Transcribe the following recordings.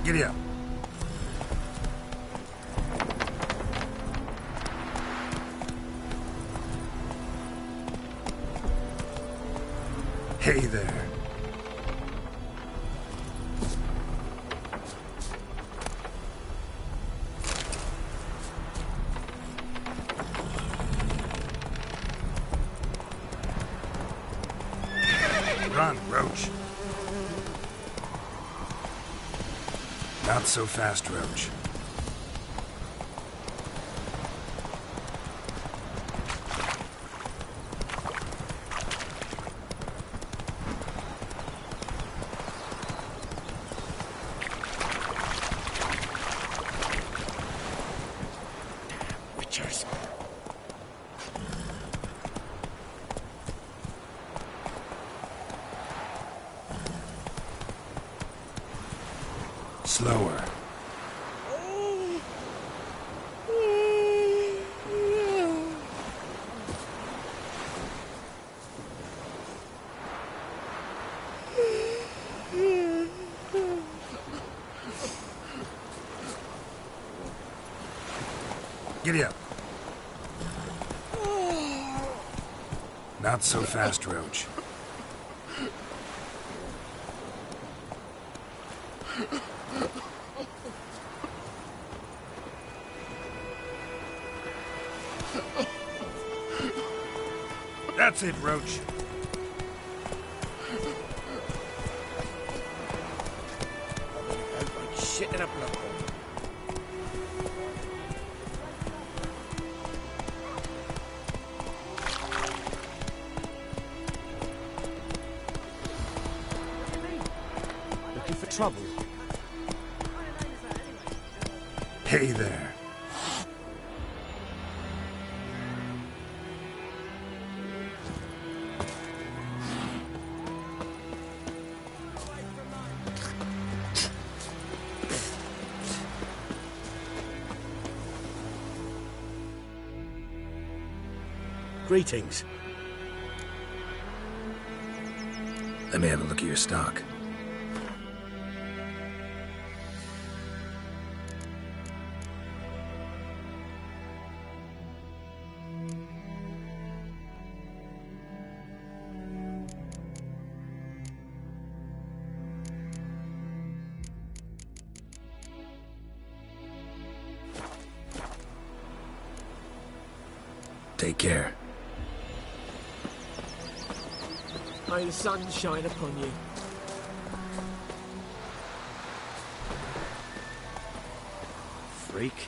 Giddy up. Hey there. Run, Roach. Not so fast, Roach. Witchers. Slower. Giddy up. Not so fast, Roach. That's it, Roach. Shit in a block hole. Looking for trouble? Hey there. Greetings. Let me have a look at your stock. Take care. May the sun shine upon you. Freak.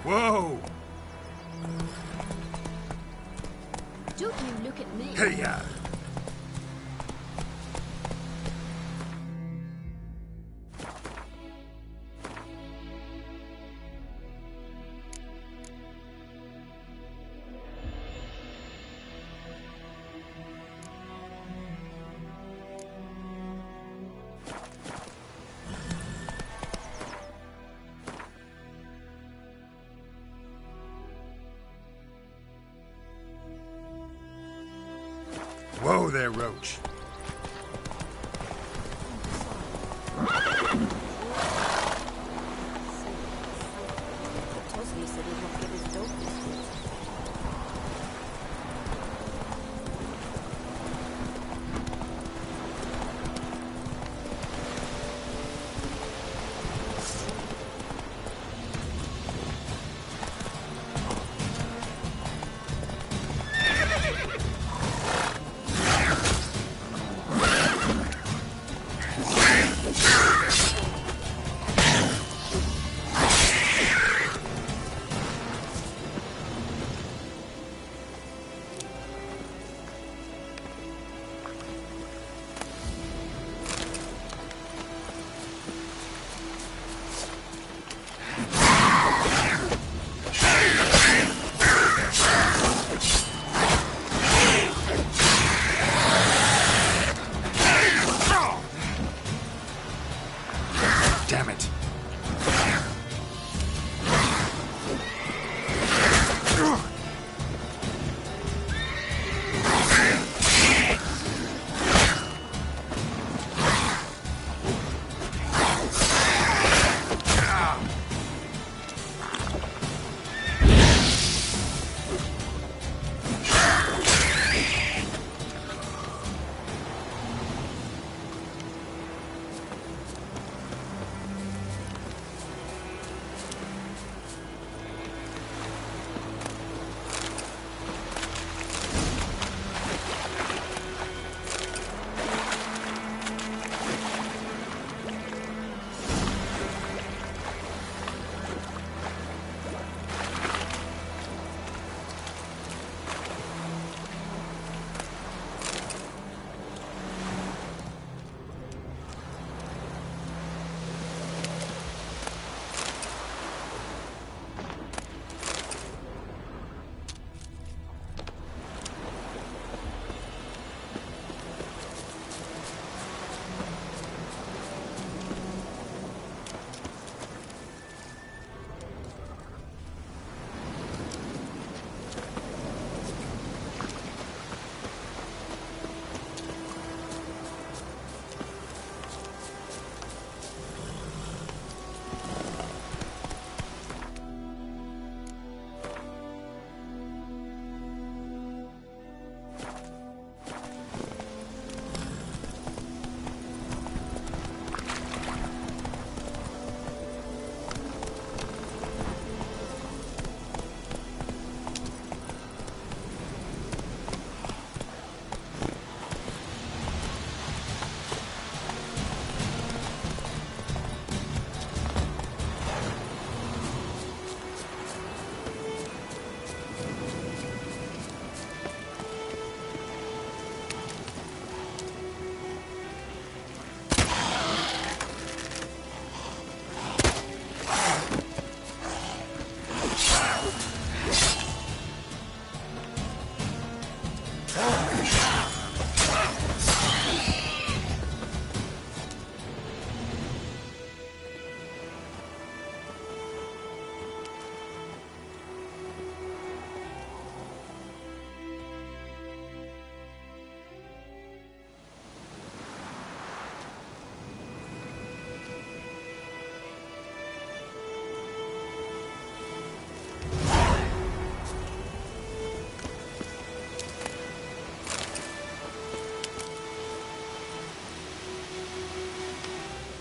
Whoa! Don't you look at me. Hey, ya! Whoa there, Roach. Tosley said he'd not give his dog biscuits. Damn it.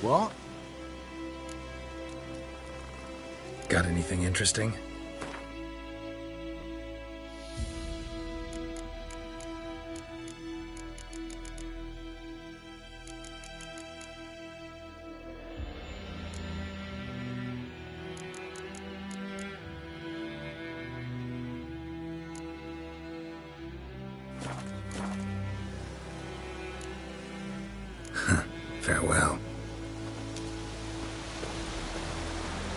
What? Got anything interesting? Farewell.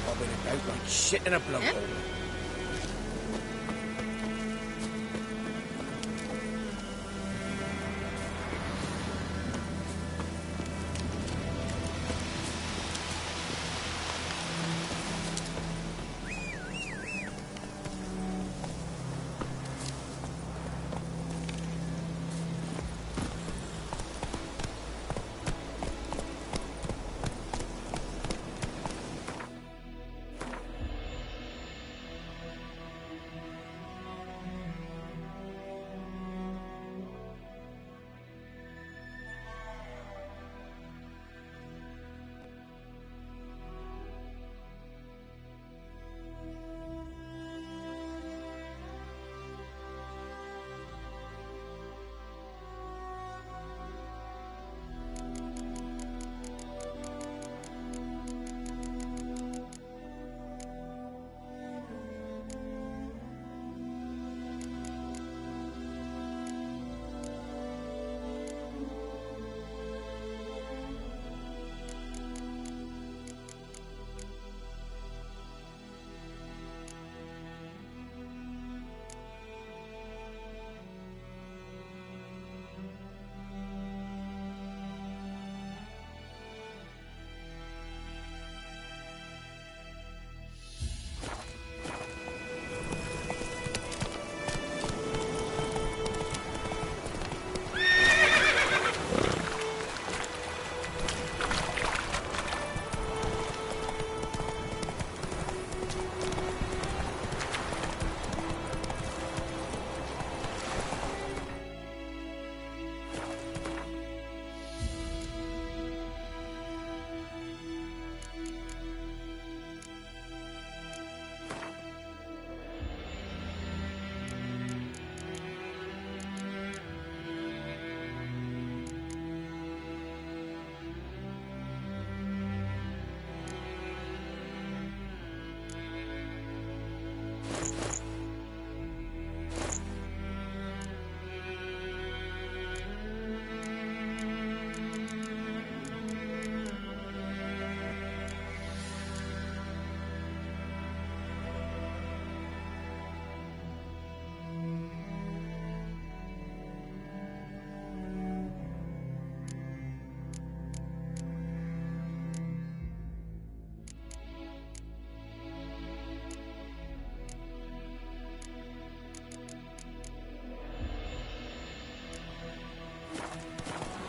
Bobbing about like shit in a blowhole.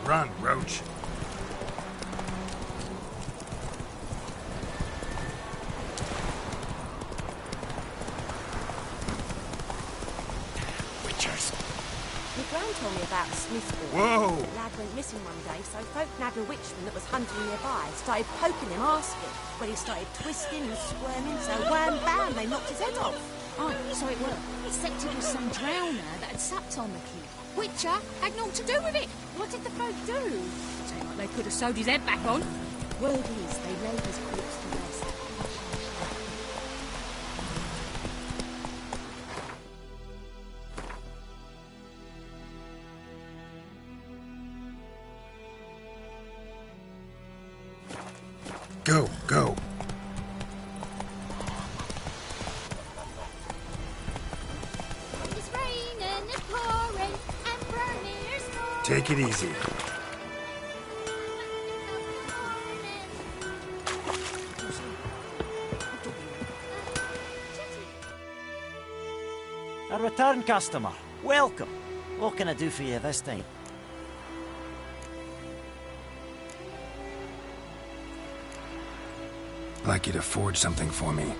Run, Roach. Witchers. My gran told me about Smithville. Whoa! The lad went missing one day, so folk nabbed a witchman that was hunting nearby. Started poking him, asking. Well, he started twisting and squirming, so wham bam, they knocked his head off. Oh, so it were. Except it was some drowner that had supped on the kid. Witcher had naught to do with it. What did the folk do? Seemed like they could have sewed his head back on. Word is, they laid his corpse to rest. Go, go. It's raining, it's pouring, and burning is snoring. Take it easy. A return customer. Welcome. What can I do for you this time? I'd like you to forge something for me.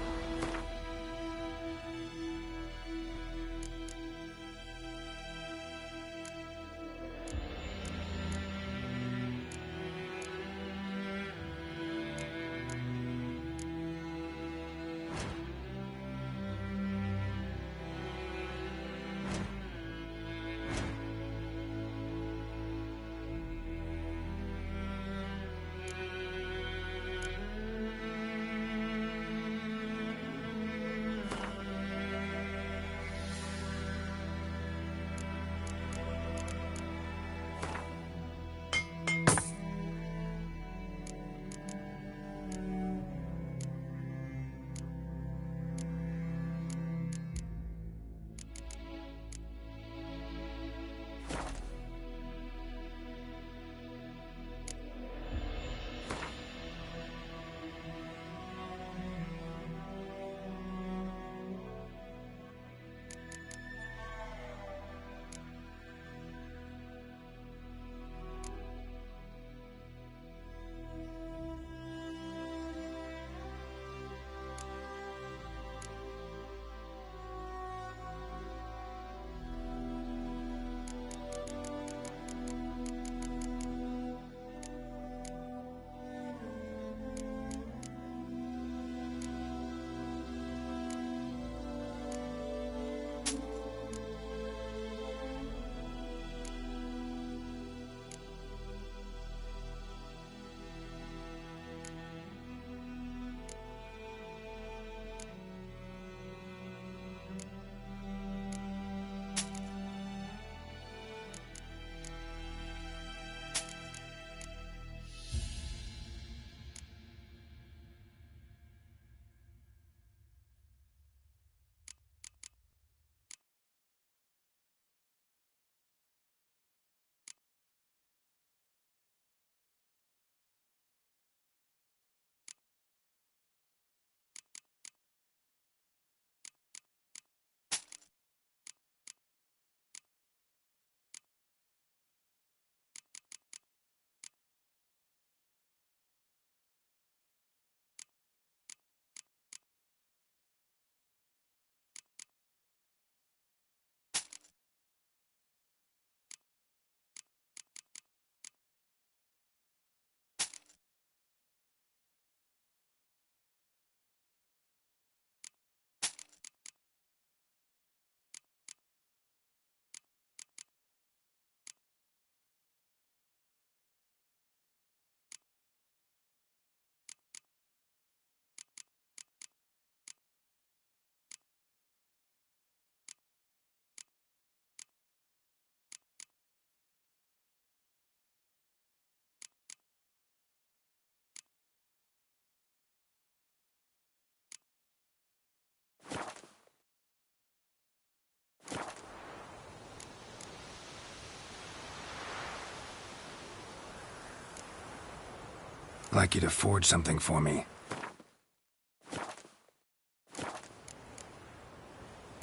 I'd like you to forge something for me.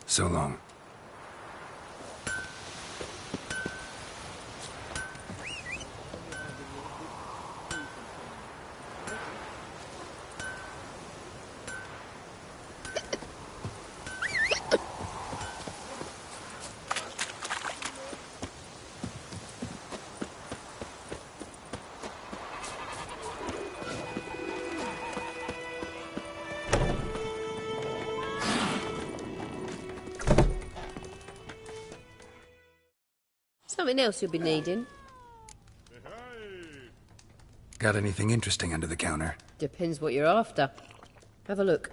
So long. Something else you'll be needing? Got anything interesting under the counter? Depends what you're after. Have a look.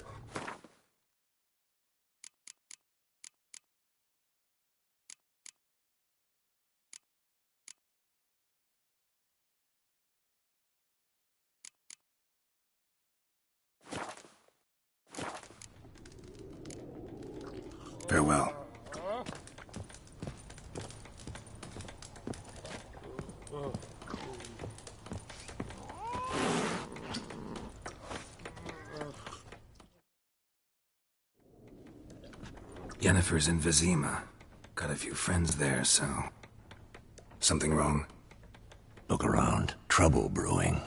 Farewell. Yennefer's in Vizima. Got a few friends there, so... Something wrong? Look around. Trouble brewing.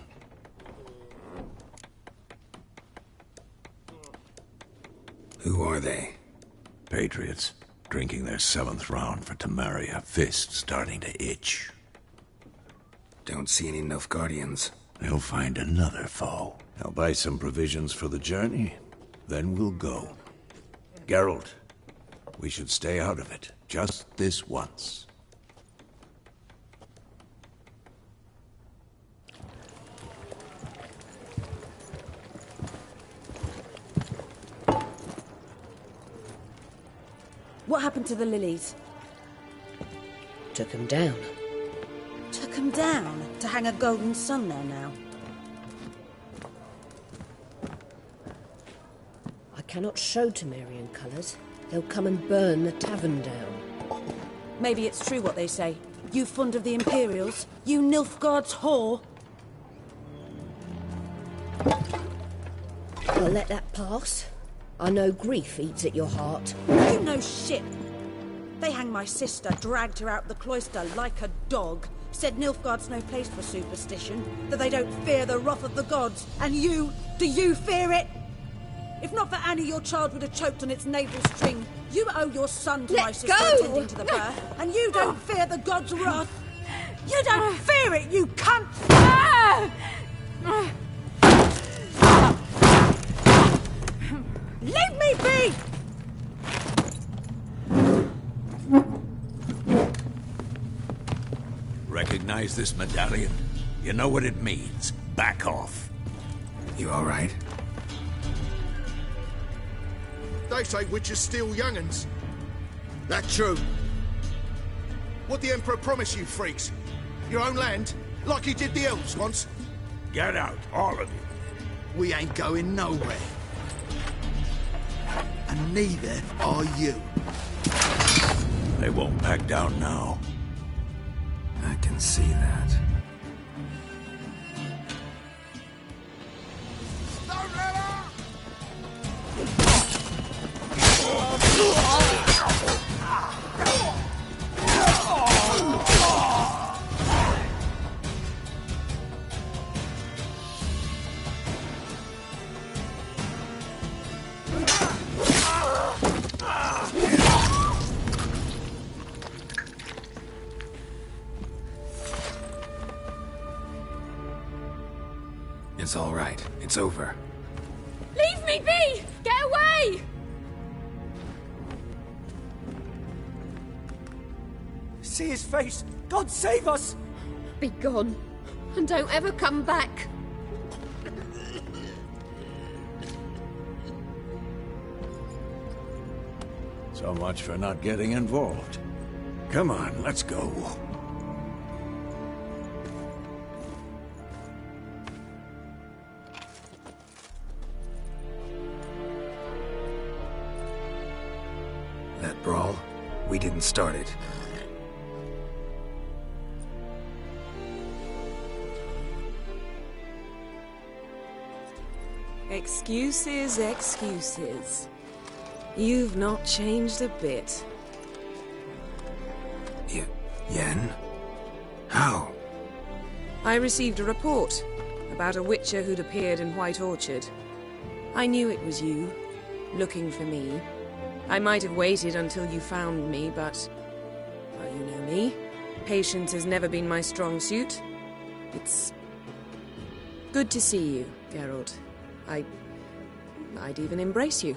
Who are they? Patriots. Drinking their 7th round for Temeria. Fists starting to itch. Don't see any Nilfgaardians. They'll find another foe. I'll buy some provisions for the journey. Then we'll go. Geralt, we should stay out of it. Just this once. What happened to the lilies? Took 'em down. Took 'em down to hang a golden sun there now. I cannot show Temerian colours. They'll come and burn the tavern down. Maybe it's true what they say. You fond of the Imperials? You Nilfgaard's whore? I'll let that pass. I know grief eats at your heart. You know shit. They hanged my sister, dragged her out the cloister like a dog. Said Nilfgaard's no place for superstition, that they don't fear the wrath of the gods. And you, do you fear it? If not for Annie, your child would have choked on its navel string. You owe your son to my Let sister go! attending to the birth, and you don't fear the gods' wrath. You don't fear it, you cunt! Leave me be! Recognize this medallion? You know what it means. Back off. You all right? They say witches steal young'uns. That true? What the Emperor promised you, freaks? Your own land? Like he did the elves once? Get out, all of you. We ain't going nowhere. And neither are you. They won't back down now. I can see that. Don't let her! It's all right. It's over. Leave me be! Get away! See his face! God save us! Be gone. And don't ever come back. So much for not getting involved. Come on, let's go. That brawl, we didn't start it. Excuses, excuses. You've not changed a bit. Yen? How? I received a report about a witcher who'd appeared in White Orchard. I knew it was you, looking for me. I might have waited until you found me, but... well, you know me. Patience has never been my strong suit. It's... good to see you, Geralt. I'd even embrace you.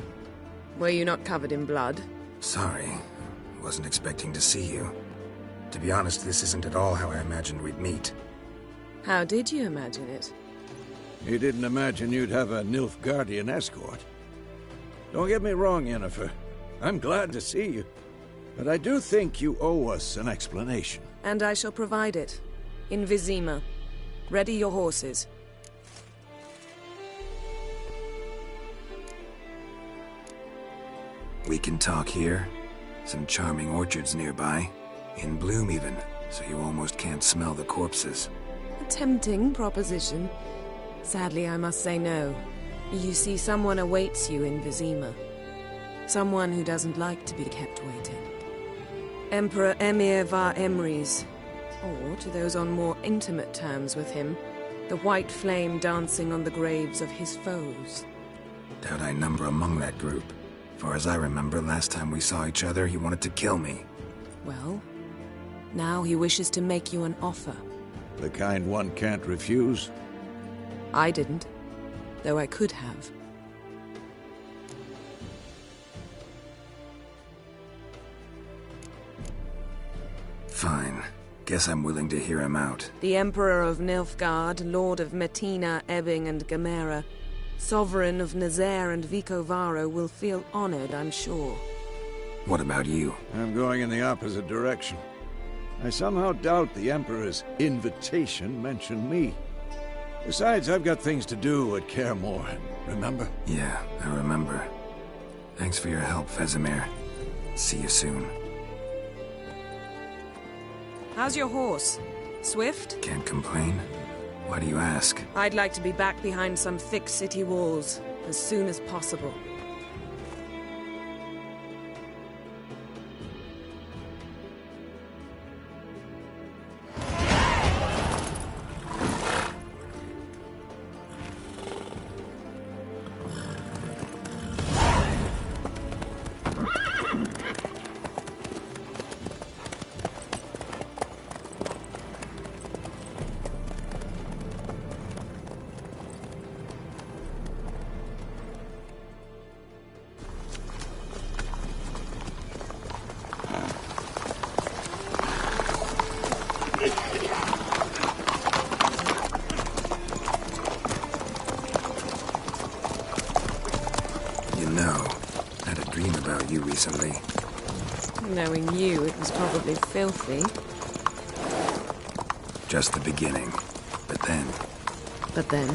Were you not covered in blood? Sorry. Wasn't expecting to see you. To be honest, this isn't at all how I imagined we'd meet. How did you imagine it? You didn't imagine you'd have a Nilfgaardian escort. Don't get me wrong, Yennefer. I'm glad to see you. But I do think you owe us an explanation. And I shall provide it. In Vizima. Ready your horses. We can talk here. Some charming orchards nearby. In bloom even, so you almost can't smell the corpses. A tempting proposition. Sadly, I must say no. You see, someone awaits you in Vizima. Someone who doesn't like to be kept waiting. Emperor Emir var Emrys. Or, to those on more intimate terms with him, the white flame dancing on the graves of his foes. Doubt I number among that group. Far as I remember, last time we saw each other, he wanted to kill me. Well, now he wishes to make you an offer. The kind one can't refuse? I didn't, though I could have. Fine. Guess I'm willing to hear him out. The Emperor of Nilfgaard, Lord of Metina, Ebbing and Gamera, Sovereign of Nazaire and Vicovaro will feel honored, I'm sure. What about you? I'm going in the opposite direction. I somehow doubt the Emperor's invitation mentioned me. Besides, I've got things to do at Kaer Morhen, remember? Yeah, I remember. Thanks for your help, Vesemir. See you soon. How's your horse? Swift? Can't complain. Why do you ask? I'd like to be back behind some thick city walls, as soon as possible. Recently. Knowing you, it was probably filthy. Just the beginning. But then... But then?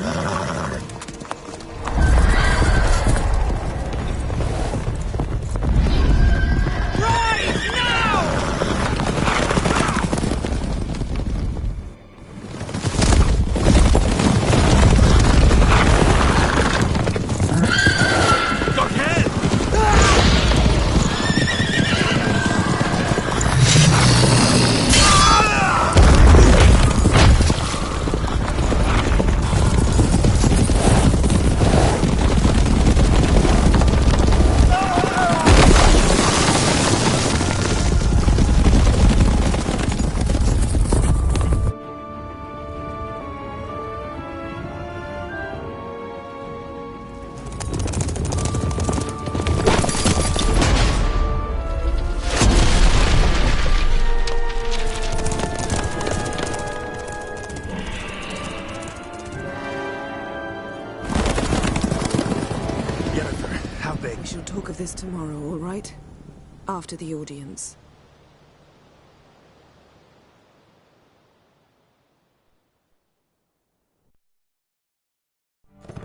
This tomorrow, all right? After the audience.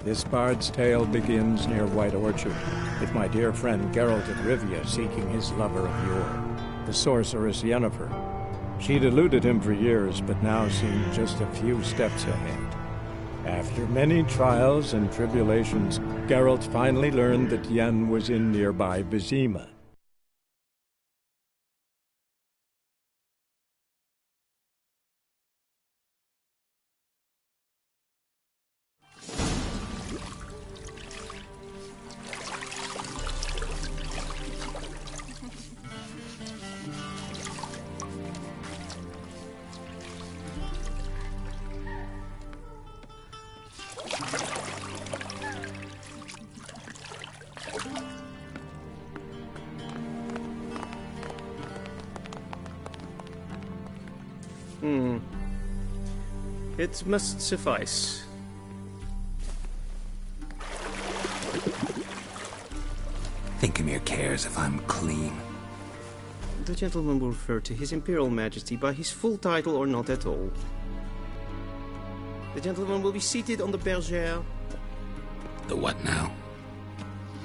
This bard's tale begins near White Orchard, with my dear friend Geralt of Rivia seeking his lover of yore, the sorceress Yennefer. She'd eluded him for years, but now seemed just a few steps ahead. After many trials and tribulations, Geralt finally learned that Yen was in nearby Vizima. It must suffice. Thinkamere cares if I'm clean. The gentleman will refer to His Imperial Majesty by his full title or not at all. The gentleman will be seated on the bergère. The what now?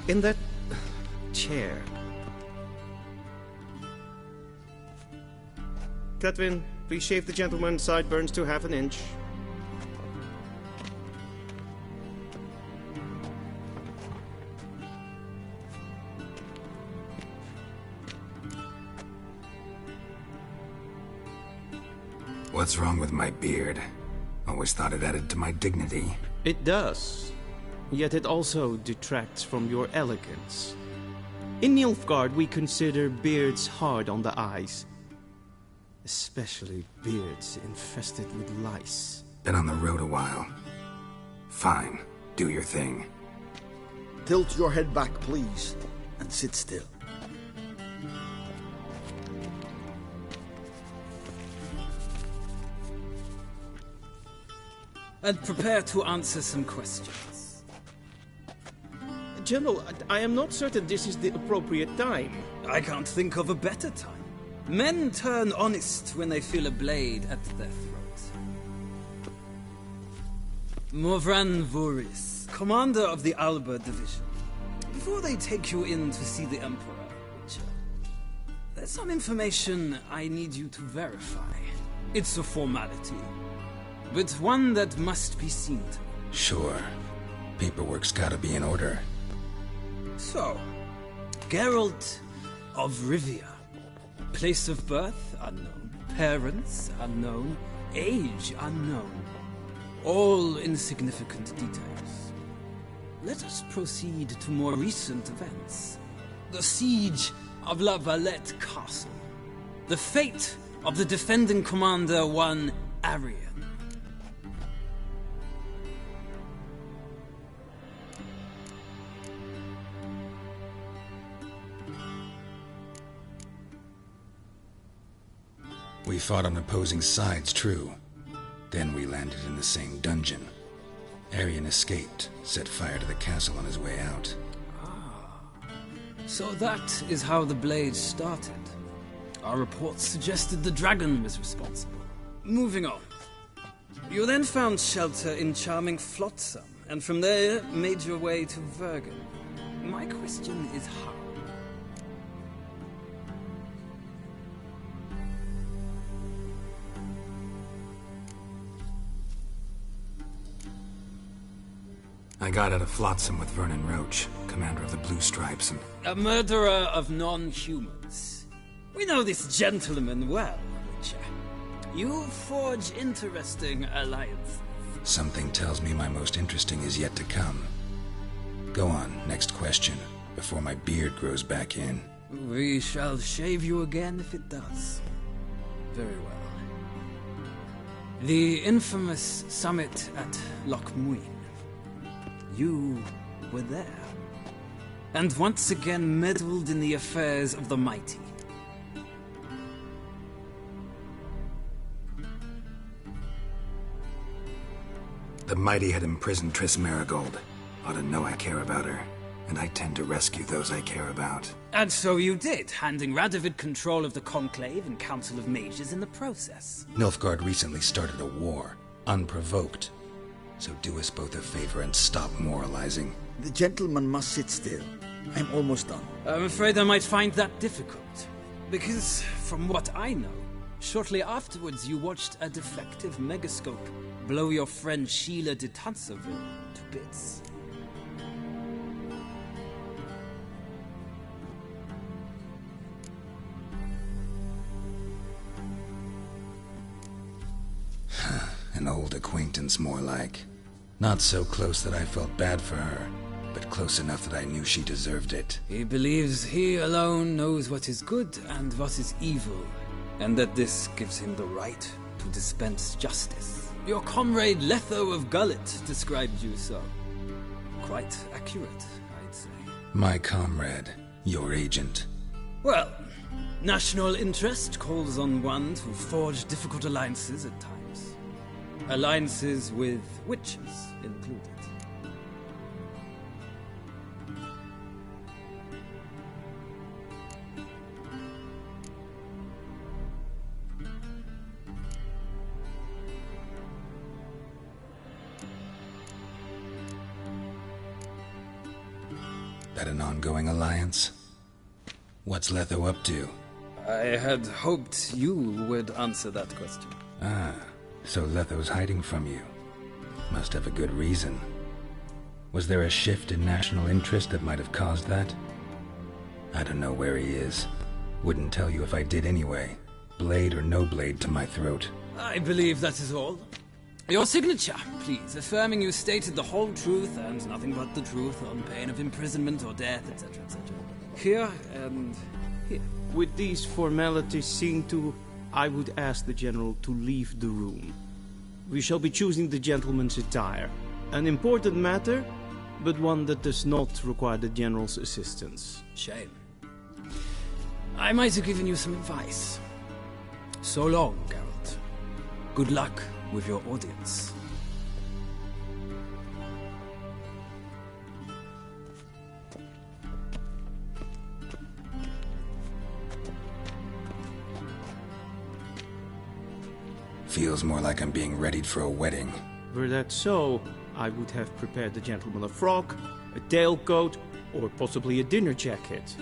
In that chair. Catwin, please shave the gentleman's sideburns to half an inch. What's wrong with my beard? Always thought it added to my dignity. It does. Yet it also detracts from your elegance. In Nilfgaard, we consider beards hard on the eyes. Especially beards infested with lice. Been on the road a while. Fine. Do your thing. Tilt your head back, please, and sit still. And prepare to answer some questions. General, I am not certain this is the appropriate time. I can't think of a better time. Men turn honest when they feel a blade at their throat. Morvran Voorhis, commander of the Alba Division. Before they take you in to see the Emperor, Witcher, there's some information I need you to verify. It's a formality, but one that must be seen to. Sure. Paperwork's gotta be in order. So, Geralt of Rivia. Place of birth unknown. Parents unknown. Age unknown. All insignificant details. Let us proceed to more recent events. The siege of La Valette Castle. The fate of the defending commander, one Arian. We fought on opposing sides, true. Then we landed in the same dungeon. Arian escaped, set fire to the castle on his way out. So that is how the Blade started. Our reports suggested the dragon was responsible. Moving on. You then found shelter in charming Flotsam, and from there made your way to Vergen. My question is how? I got out of Flotsam with Vernon Roach, commander of the Blue Stripes, and... A murderer of non-humans. We know this gentleman well, Witcher. You forge interesting alliances. Something tells me my most interesting is yet to come. Go on, next question, before my beard grows back in. We shall shave you again if it does. Very well. The infamous summit at Loch Muin. You were there, and once again meddled in the affairs of the mighty. The mighty had imprisoned Triss Merigold. Ought to know I care about her, and I tend to rescue those I care about. And so you did, handing Radovid control of the Conclave and Council of Mages in the process. Nilfgaard recently started a war, unprovoked. So do us both a favor and stop moralizing. The gentleman must sit still. I'm almost done. I'm afraid I might find that difficult. Because, from what I know, shortly afterwards you watched a defective megascope blow your friend Sheila de Tanserville to bits. An old acquaintance, more like. Not so close that I felt bad for her, but close enough that I knew she deserved it. He believes he alone knows what is good and what is evil, and that this gives him the right to dispense justice. Your comrade Letho of Gullet described you so. Quite accurate, I'd say. My comrade, your agent. Well, National interest calls on one to forge difficult alliances at times. Alliances with witches included. That an ongoing alliance? What's Letho up to? I had hoped you would answer that question. Ah, so Letho's hiding from you. Must have a good reason. Was there a shift in national interest that might have caused that? I don't know where he is. Wouldn't tell you if I did anyway. Blade or no blade to my throat. I believe that is all. Your signature, please, affirming you stated the whole truth and nothing but the truth on pain of imprisonment or death, etc., etc. Here and here. With these formalities seen to, I would ask the General to leave the room. We shall be choosing the gentleman's attire. An important matter, but one that does not require the General's assistance. Shame. I might have given you some advice. So long, Geralt. Good luck with your audience. Feels more like I'm being readied for a wedding. Were that so, I would have prepared the gentleman a frock, a tailcoat, or possibly a dinner jacket.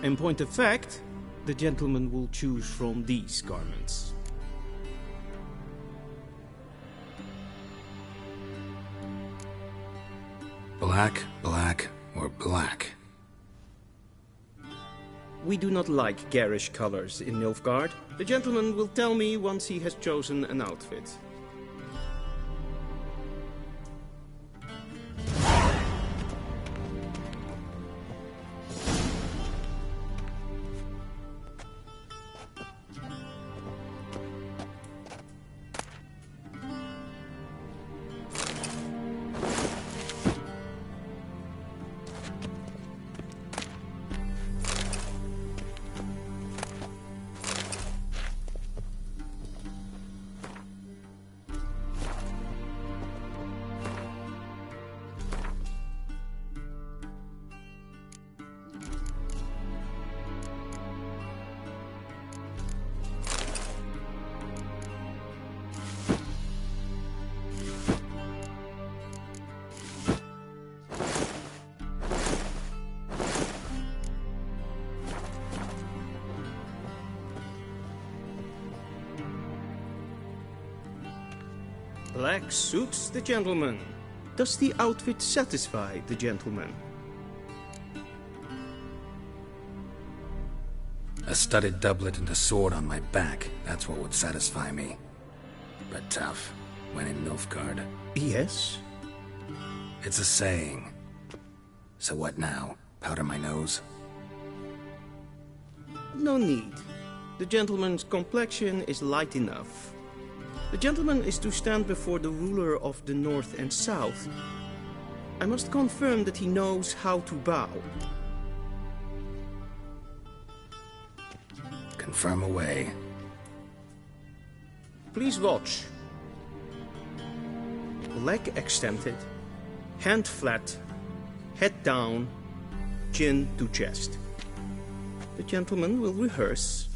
In point of fact, the gentleman will choose from these garments. Black, black, or black? We do not like garish colors in Nilfgaard. The gentleman will tell me once he has chosen an outfit. Black suits the gentleman. Does the outfit satisfy the gentleman? A studded doublet and a sword on my back, that's what would satisfy me. But tough, when in Nilfgaard. Yes? It's a saying. So what now? Powder my nose? No need. The gentleman's complexion is light enough. The gentleman is to stand before the ruler of the North and South. I must confirm that he knows how to bow. Confirm away. Please watch. Leg extended, hand flat, head down, chin to chest. The gentleman will rehearse.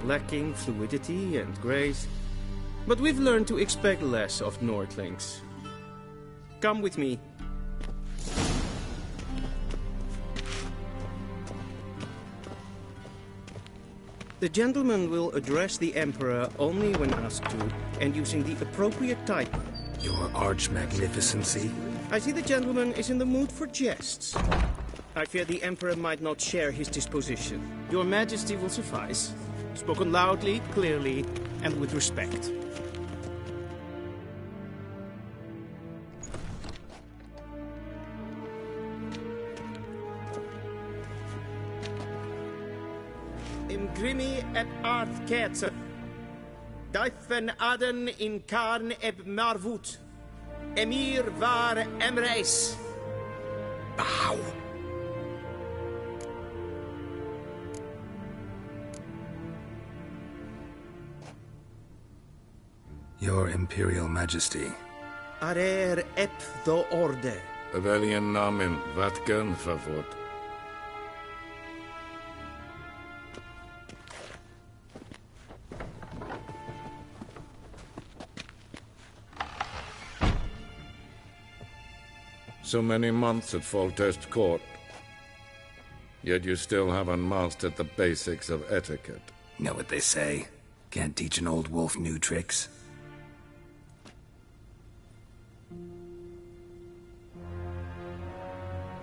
Lacking fluidity and grace. But we've learned to expect less of Nordlings. Come with me. The gentleman will address the Emperor only when asked to, and using the appropriate title. Your Arch-Magnificency? I see the gentleman is in the mood for jests. I fear the Emperor might not share his disposition. Your Majesty will suffice. Spoken loudly, clearly, and with respect. Imgrimi eb arth ketzer. Daifen aden in karn eb marvut. Emir var emreis. Bow. Your Imperial Majesty. Arer ep do orde. Rebellion namen, vatgen favort. So many months at Foltest Court. Yet you still haven't mastered the basics of etiquette. Know what they say? Can't teach an old wolf new tricks.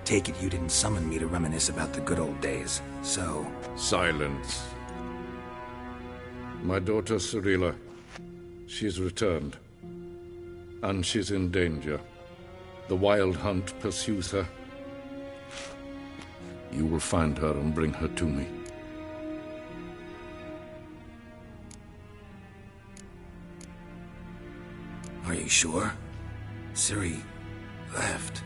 Take it you didn't summon me to reminisce about the good old days, so... Silence. My daughter Cirilla, she's returned. And she's in danger. The Wild Hunt pursues her. You will find her and bring her to me. Are you sure? Ciri left.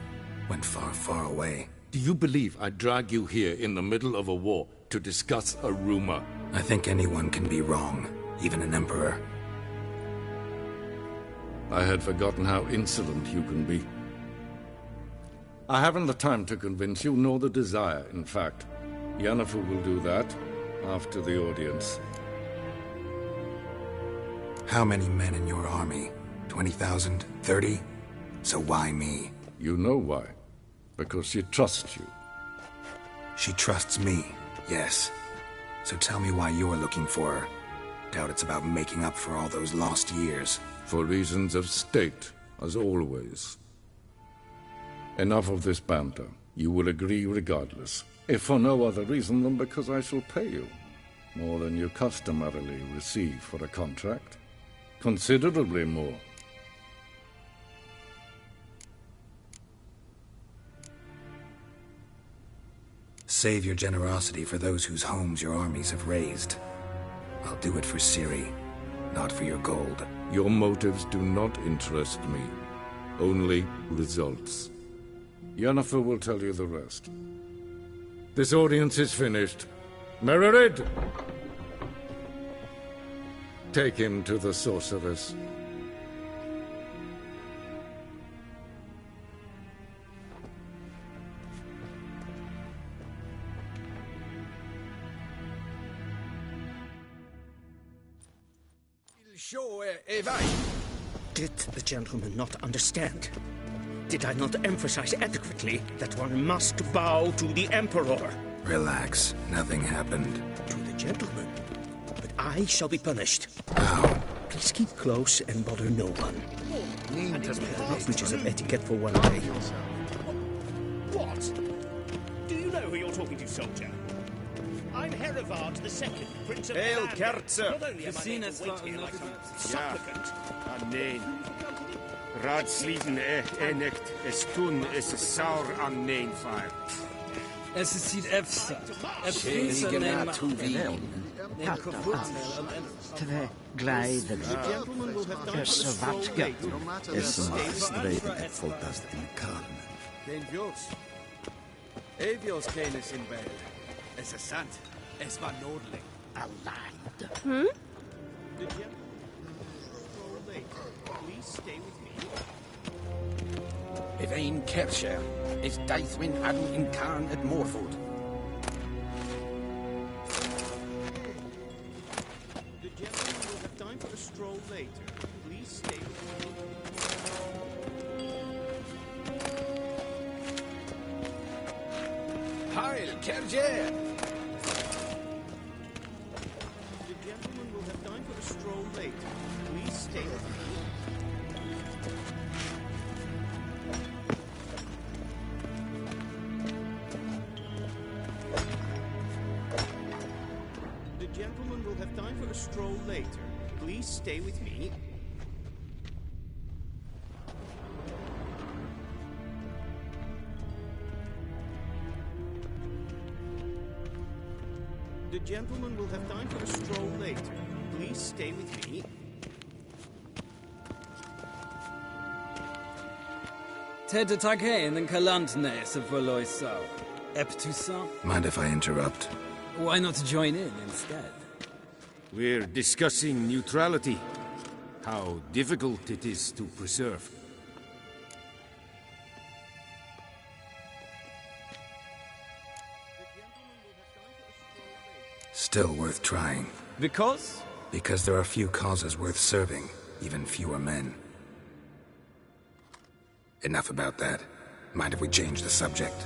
Went far, far away. Do you believe I'd drag you here in the middle of a war to discuss a rumor? I think anyone can be wrong, even an emperor. I had forgotten how insolent you can be. I haven't the time to convince you, nor the desire, in fact. Yennefer will do that after the audience. How many men in your army? 20,000? 30? So why me? You know why. Because she trusts you. She trusts me, yes. So tell me why you're looking for her. Doubt it's about making up for all those lost years. For reasons of state, as always. Enough of this banter. You will agree regardless. If for no other reason than because I shall pay you. More than you customarily receive for a contract. Considerably more. Save your generosity for those whose homes your armies have razed. I'll do it for Ciri, not for your gold. Your motives do not interest me. Only results. Yennefer will tell you the rest. This audience is finished. Mererid! Take him to the sorceress. Did the gentleman not understand? Did I not emphasize adequately that one must bow to the Emperor? Relax. Nothing happened. To the gentleman. But I shall be punished. How? Please keep close and bother no one. Breaches of etiquette for one day. What? Do you know who you're talking to, soldier? I'm Herivard II, Prince of El Not Kerzer. only am I made to wait here like a supplicant. Nee. Raadslieven echt es tun es saur an nein fire. Es ist sitt efter. Ett prinsen neem Tve gleider. Savatka. Es streven voltast in karne. Geen vjots. Evios kenes in bed. Es is sant. Es war nodelig. Aligned. Hmm? Please stay with me. Evain Kersher is Daithwin Adden in Karn at Morford. The gentleman will have time for a stroll later. Please stay with me. Heil Kerjer! The gentleman will have time for a stroll later. Please stay with me. The gentleman will have time for a stroll later. Please stay with me. The gentleman will have time for a stroll later. Please stay with me. Ted Takein and Kalantne se förlösa. Eptusa. Mind if I interrupt? Why not join in instead? We're discussing neutrality. How difficult it is to preserve. Still worth trying. Because? Because there are few causes worth serving, even fewer men. Enough about that. Mind if we change the subject?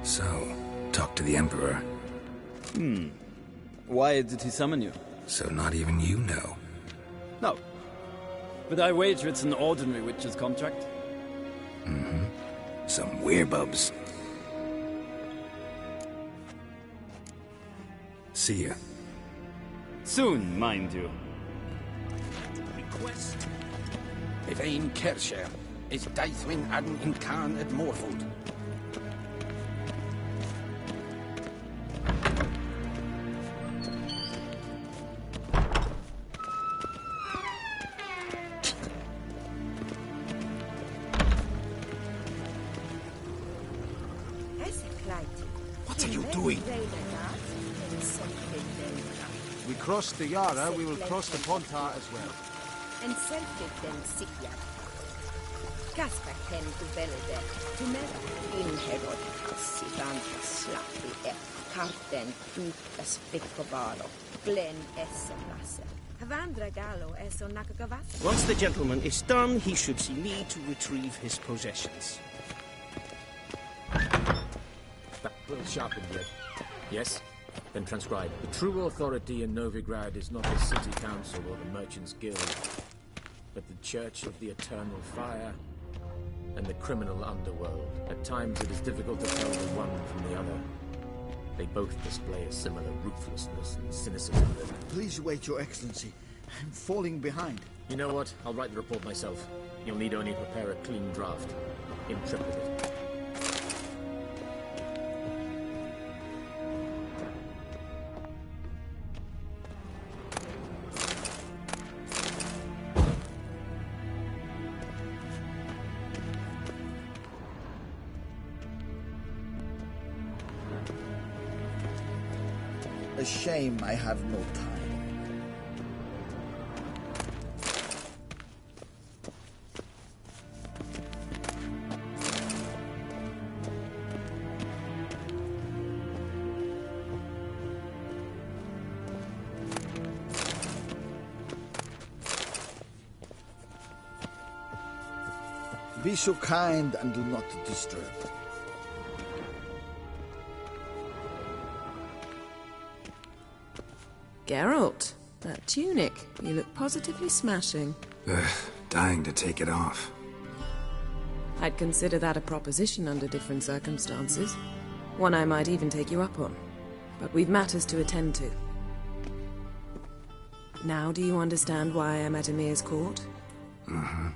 So, talk to the Emperor. Why did he summon you? So not even you know. No. But I wager it's an ordinary witch's contract. Mm-hmm. Some werebubs. See ya. Soon, mind you. Request. Evain Kersher is Daithwin Adden in Khan at Morfold. What are you doing? We crossed the Yara, we will cross the Pontar as well. En selfiten Sikya. Kaspaken to Belede, to Mera, in Herod, Sidanta Slappi, Karten, Tukas Piccobalo, Glen Essenlasse. Havandra Gallo es on Nakagavas. Once the gentleman is done, he should see me to retrieve his possessions. That will sharpen yet. Yes? Then transcribe. The true authority in Novigrad is not the city council or the merchants' guild, but the Church of the Eternal Fire and the criminal underworld. At times it is difficult to tell the one from the other. They both display a similar ruthlessness and cynicism. Please wait, Your Excellency. I'm falling behind. You know what? I'll write the report myself. You'll need only prepare a clean draft. Interpret it. A shame I have no time. Be so kind and do not disturb. Geralt, that tunic. You look positively smashing. Ugh, dying to take it off. I'd consider that a proposition under different circumstances. One I might even take you up on. But we've matters to attend to. Now do you understand why I'm at Emir's court? Mm-hmm.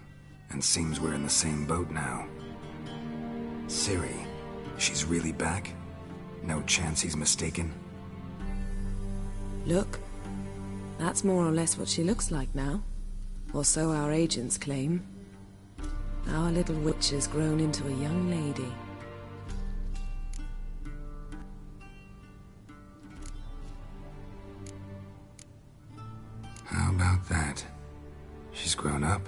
And seems we're in the same boat now. Ciri, she's really back? No chance he's mistaken? Look, that's more or less what she looks like now. Or so our agents claim. Our little witch has grown into a young lady. How about that? She's grown up.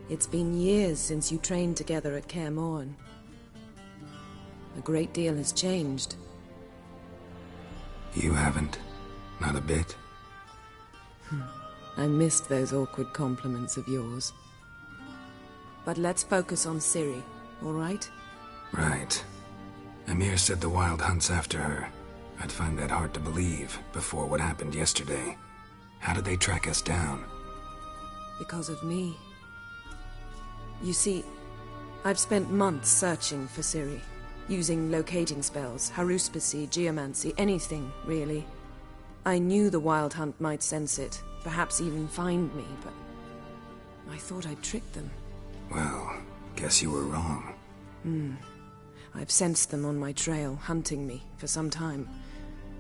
It's been years since you trained together at Kaer Morhen. A great deal has changed. You haven't. Not a bit. I missed those awkward compliments of yours. But let's focus on Ciri, all right? Right. Emir said the Wild hunt's after her. I'd find that hard to believe before what happened yesterday. How did they track us down? Because of me. You see, I've spent months searching for Ciri, using locating spells, haruspicy, geomancy, anything, really. I knew the Wild Hunt might sense it, perhaps even find me, but I thought I'd tricked them. Well, guess you were wrong. I've sensed them on my trail, hunting me, for some time.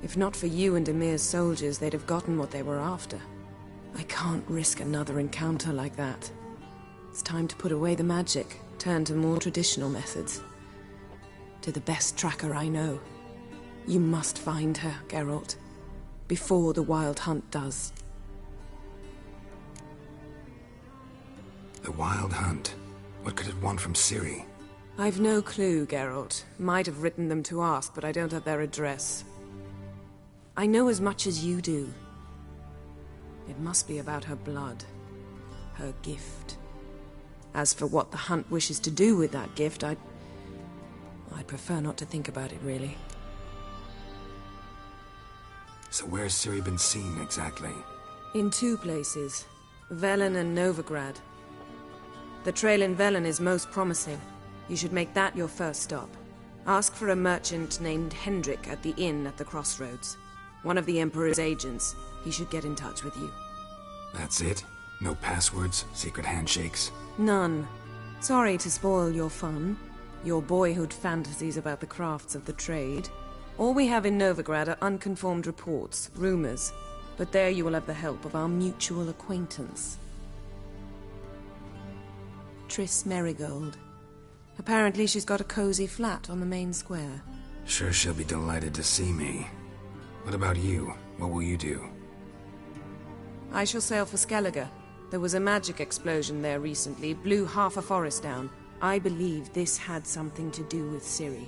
If not for you and Emir's soldiers, they'd have gotten what they were after. I can't risk another encounter like that. It's time to put away the magic, turn to more traditional methods. To the best tracker I know. You must find her, Geralt. Before the Wild Hunt does. The Wild Hunt? What could it want from Ciri? I've no clue, Geralt. Might have written them to ask, but I don't have their address. I know as much as you do. It must be about her blood. Her gift. As for what the Hunt wishes to do with that gift, I'd prefer not to think about it, really. So where's Ciri been seen, exactly? In 2 places. Velen and Novigrad. The trail in Velen is most promising. You should make that your first stop. Ask for a merchant named Hendrik at the inn at the crossroads. One of the Emperor's agents. He should get in touch with you. That's it? No passwords? Secret handshakes? None. Sorry to spoil your fun. Your boyhood fantasies about the crafts of the trade. All we have in Novigrad are unconfirmed reports, rumors. But there you will have the help of our mutual acquaintance. Triss Merigold. Apparently she's got a cozy flat on the main square. Sure she'll be delighted to see me. What about you? What will you do? I shall sail for Skellige. There was a magic explosion there recently, blew half a forest down. I believe this had something to do with Ciri.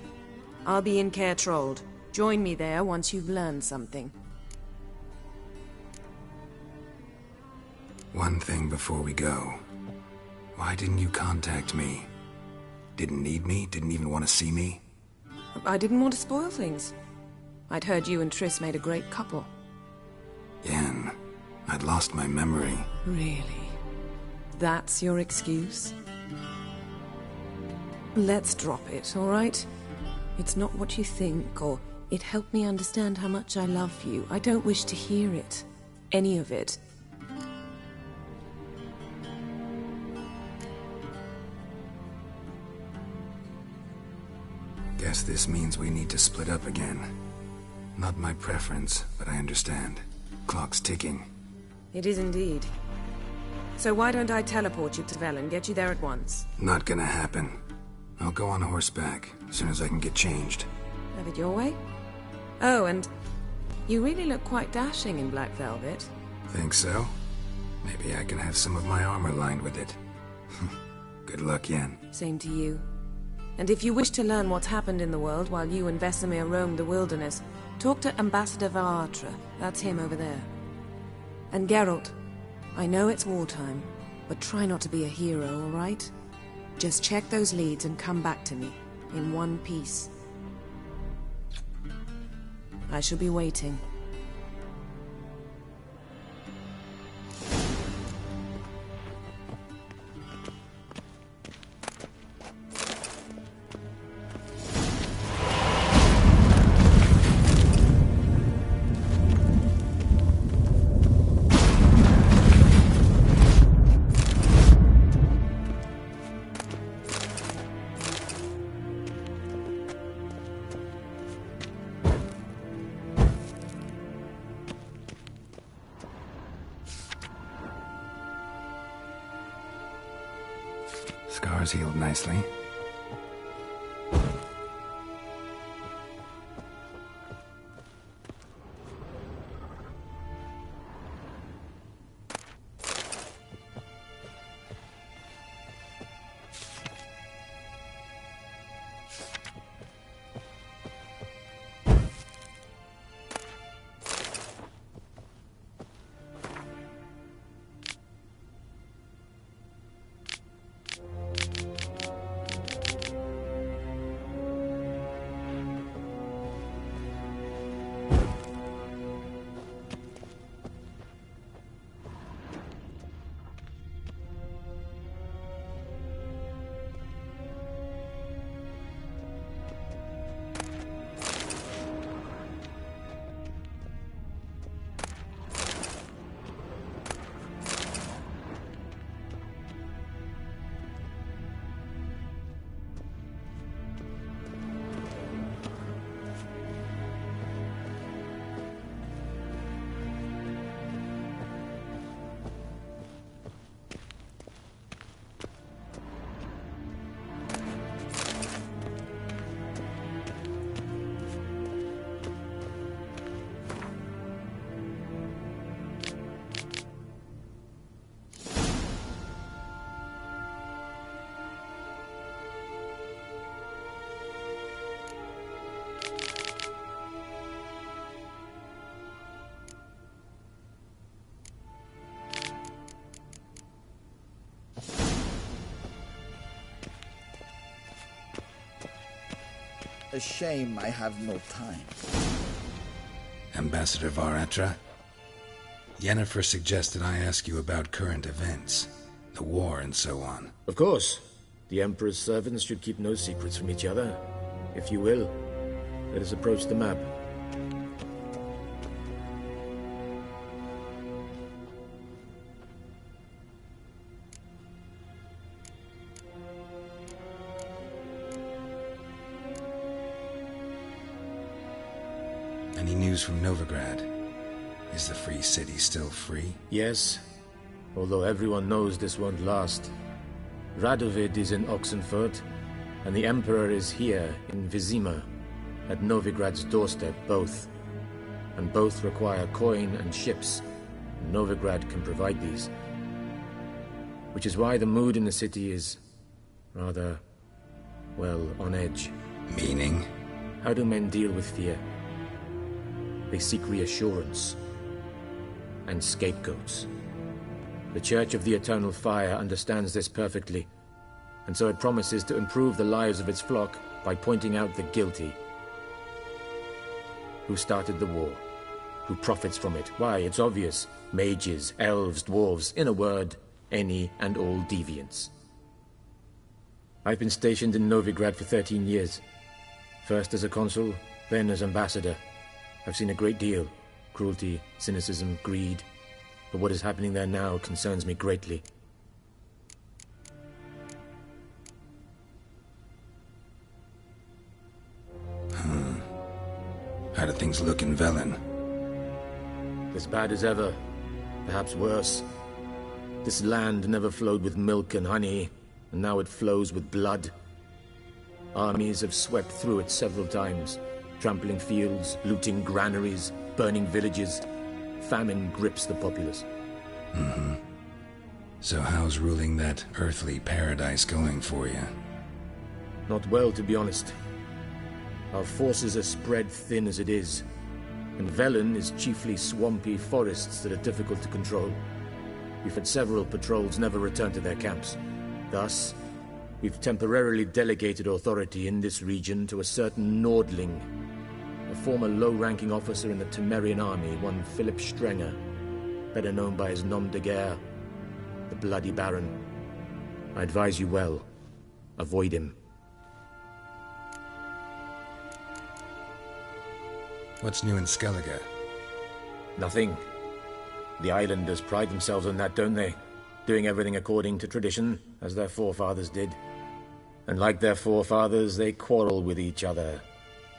I'll be in Caer Trolde. Join me there once you've learned something. One thing before we go. Why didn't you contact me? Didn't need me? Didn't even want to see me? I didn't want to spoil things. I'd heard you and Triss made a great couple. Yen, I'd lost my memory. Really? That's your excuse? Let's drop it, all right? It's not what you think, or it helped me understand how much I love you. I don't wish to hear it. Any of it. Guess this means we need to split up again. Not my preference, but I understand. Clock's ticking. It is indeed. So why don't I teleport you to Velen, get you there at once? Not gonna happen. I'll go on horseback, as soon as I can get changed. Have it your way? Oh, and you really look quite dashing in black velvet. Think so? Maybe I can have some of my armor lined with it. Good luck, Yen. Same to you. And if you wish to learn what's happened in the world while you and Vesemir roamed the wilderness, talk to Ambassador Varatra. That's him over there. And Geralt, I know it's wartime, but try not to be a hero, all right? Just check those leads and come back to me, in one piece. I shall be waiting. Scars healed nicely. A shame I have no time. Ambassador Varatra, Yennefer suggested I ask you about current events, the war and so on. Of course. The Emperor's servants should keep no secrets from each other. If you will, let us approach the map. Any news from Novigrad? Is the Free City still free? Yes, although everyone knows this won't last. Radovid is in Oxenfurt, and the Emperor is here in Vizima, at Novigrad's doorstep, both. And both require coin and ships. Novigrad can provide these. Which is why the mood in the city is rather, well, on edge. Meaning? How do men deal with fear? They seek reassurance and scapegoats. The Church of the Eternal Fire understands this perfectly, and so it promises to improve the lives of its flock by pointing out the guilty. Who started the war? Who profits from it? Why, it's obvious. Mages, elves, dwarves, in a word, any and all deviants. I've been stationed in Novigrad for 13 years. First as a consul, then as ambassador. I've seen a great deal. Cruelty, cynicism, greed. But what is happening there now concerns me greatly. How do things look in Velen? As bad as ever. Perhaps worse. This land never flowed with milk and honey, and now it flows with blood. Armies have swept through it several times, trampling fields, looting granaries, burning villages. Famine grips the populace. So how's ruling that earthly paradise going for you? Not well, to be honest. Our forces are spread thin as it is, and Velen is chiefly swampy forests that are difficult to control. We've had several patrols never return to their camps. Thus, we've temporarily delegated authority in this region to a certain Nordling, a former low-ranking officer in the Temerian army, one Philip Strenger, better known by his nom de guerre, the Bloody Baron. I advise you well. Avoid him. What's new in Skellige? Nothing. The islanders pride themselves on that, don't they? Doing everything according to tradition, as their forefathers did. And like their forefathers, they quarrel with each other,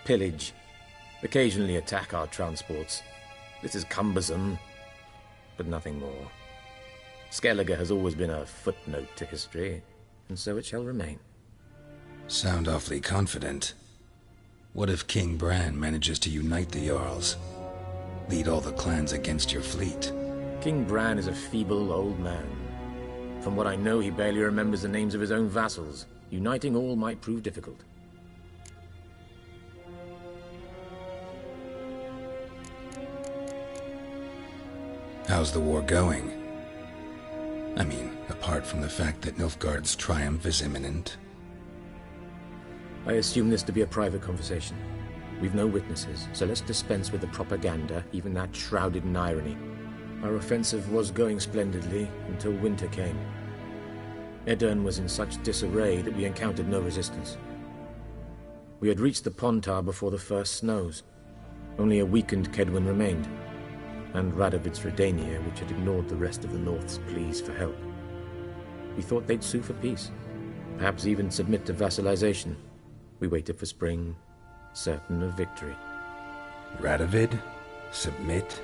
pillage, occasionally attack our transports. This is cumbersome, but nothing more. Skellige has always been a footnote to history, and so it shall remain. Sound awfully confident. What if King Bran manages to unite the Jarls? Lead all the clans against your fleet? King Bran is a feeble old man. From what I know, he barely remembers the names of his own vassals. Uniting all might prove difficult. How's the war going? I mean, apart from the fact that Nilfgaard's triumph is imminent. I assume this to be a private conversation. We've no witnesses, so let's dispense with the propaganda, even that shrouded in irony. Our offensive was going splendidly until winter came. Edirn was in such disarray that we encountered no resistance. We had reached the Pontar before the first snows. Only a weakened Kedwin remained, and Radovid's Redania, which had ignored the rest of the North's pleas for help. We thought they'd sue for peace, perhaps even submit to vassalization. We waited for spring, certain of victory. Radovid? Submit?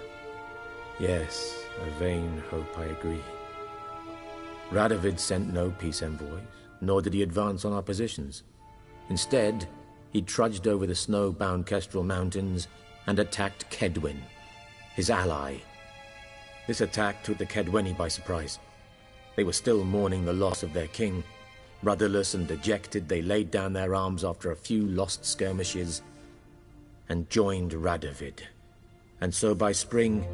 Yes, a vain hope, I agree. Radovid sent no peace envoys, nor did he advance on our positions. Instead, he trudged over the snow-bound Kestrel Mountains and attacked Kedwen, his ally. This attack took the Kedweni by surprise. They were still mourning the loss of their king. Rudderless and dejected, they laid down their arms after a few lost skirmishes and joined Radovid. And so by spring,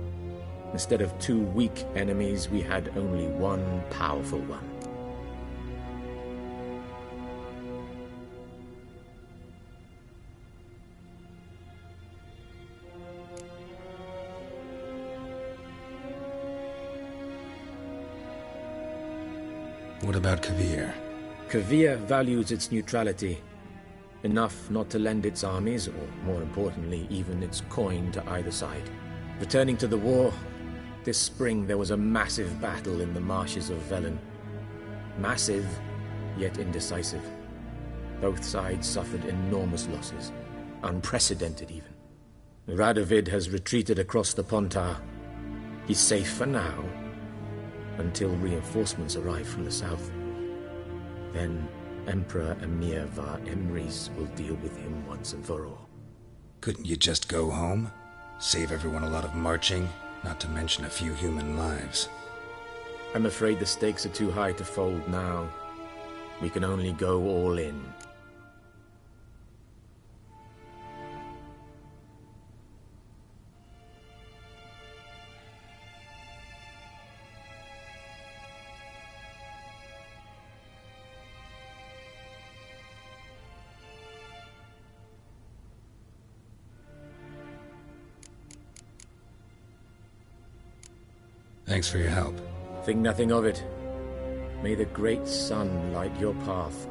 instead of 2 weak enemies, we had only one powerful one. What about Kavir? Kavir values its neutrality, enough not to lend its armies, or more importantly, even its coin to either side. Returning to the war, this spring there was a massive battle in the marshes of Velen. Massive, yet indecisive. Both sides suffered enormous losses, unprecedented even. Radovid has retreated across the Pontar. He's safe for now, until reinforcements arrive from the south. Then Emperor Emir var Emrys will deal with him once and for all. Couldn't you just go home? Save everyone a lot of marching, not to mention a few human lives. I'm afraid the stakes are too high to fold now. We can only go all in. Thanks for your help. Think nothing of it. May the great sun light your path.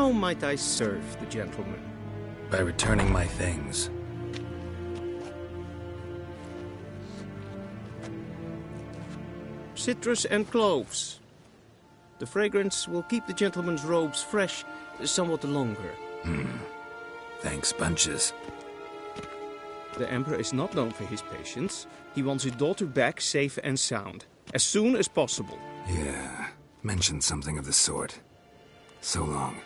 How might I serve the gentleman? By returning my things. Citrus and cloves. The fragrance will keep the gentleman's robes fresh somewhat longer. Thanks, bunches. The Emperor is not known for his patience. He wants his daughter back safe and sound, as soon as possible. Yeah, mentioned something of the sort. So long.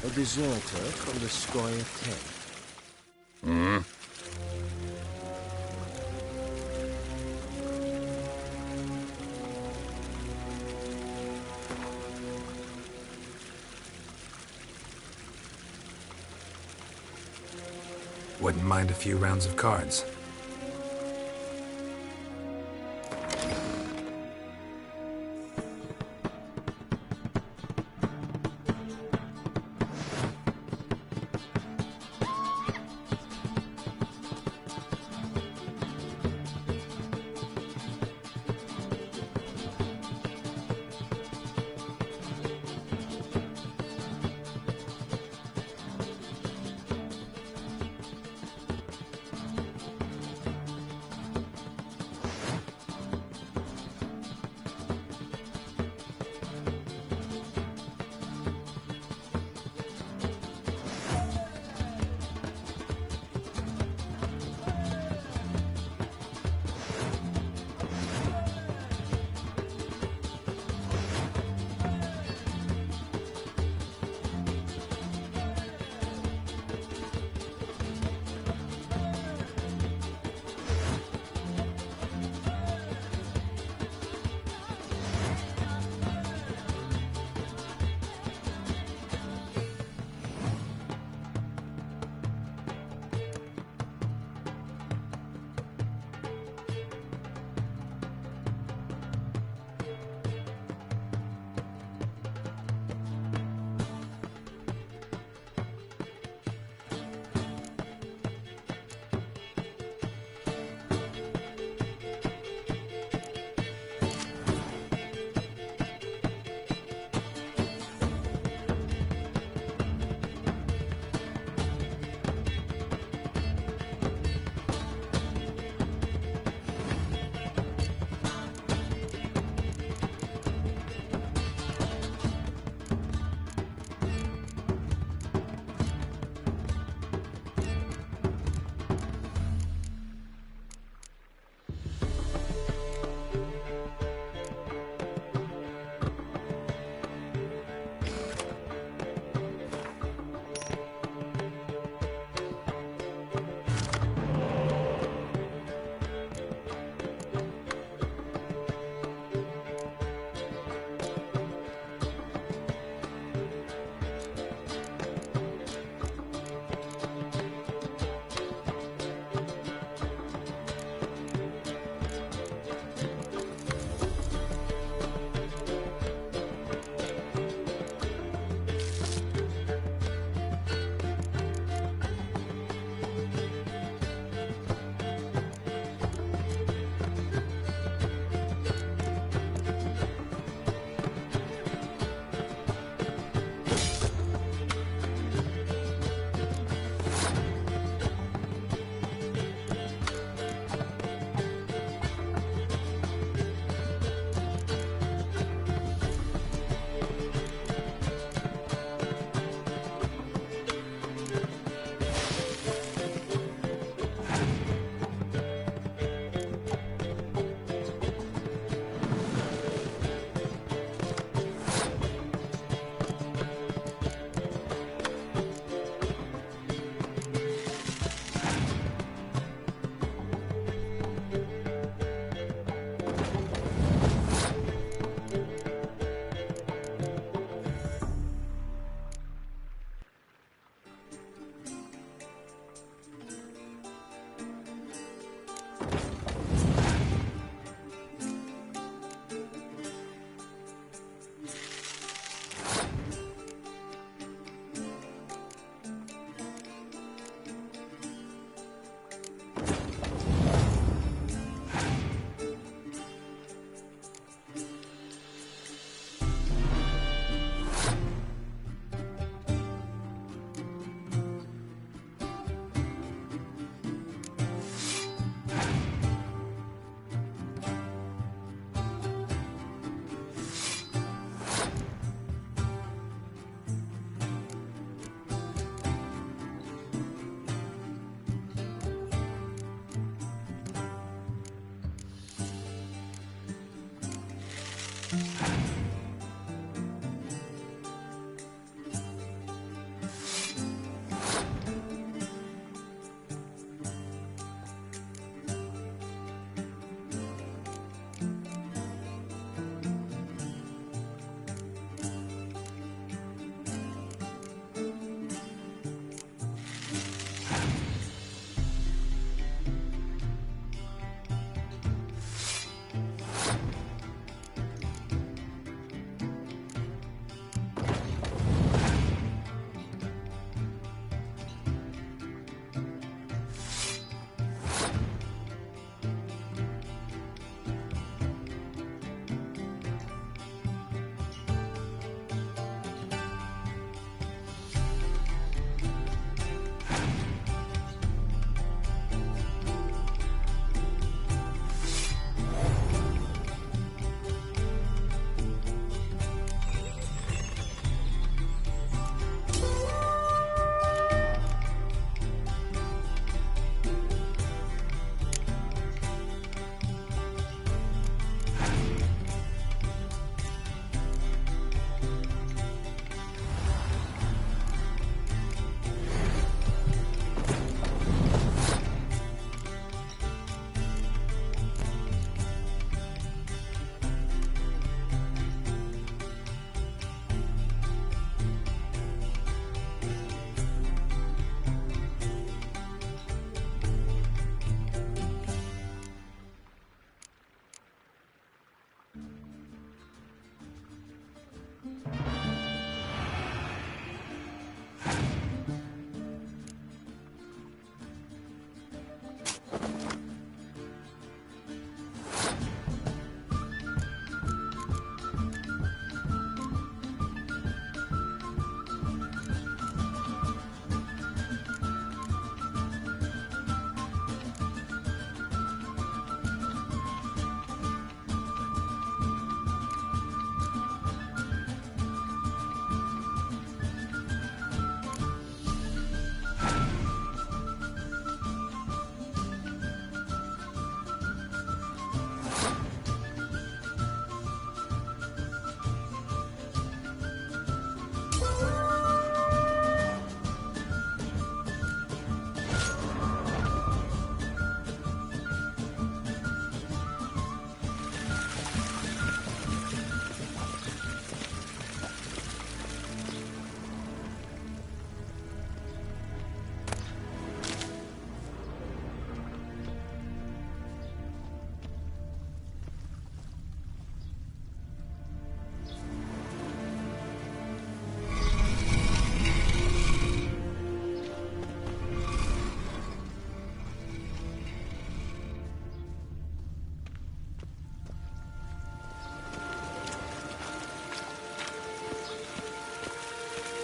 A deserter from the Scoia tent. Wouldn't mind a few rounds of cards.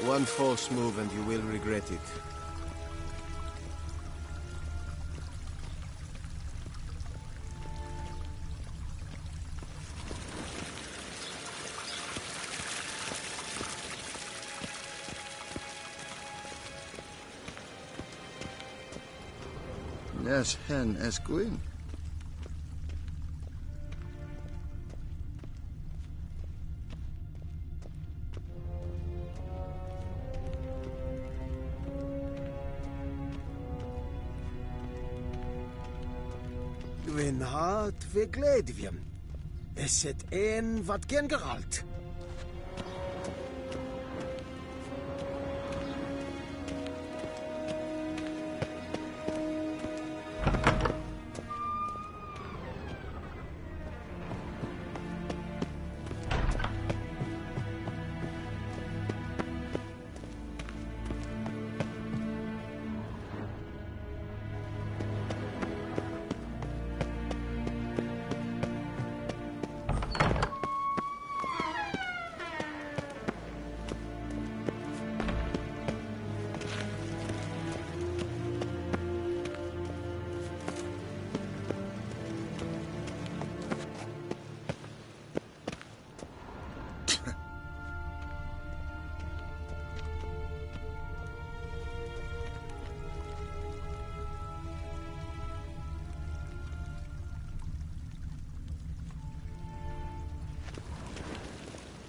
One false move and you will regret it. Nes hen Esgwyn. Gwyn hat fe gledfiam. Eset ein vad gen Geralt.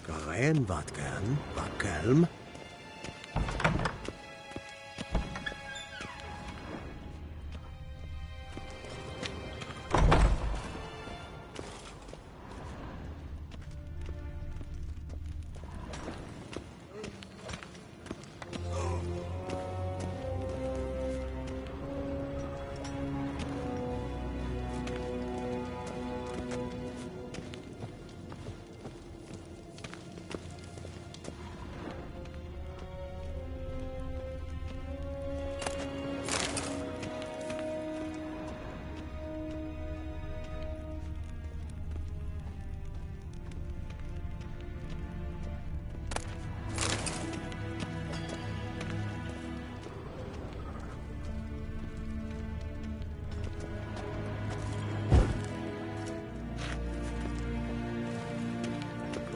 Garen wat gern, wat kelm.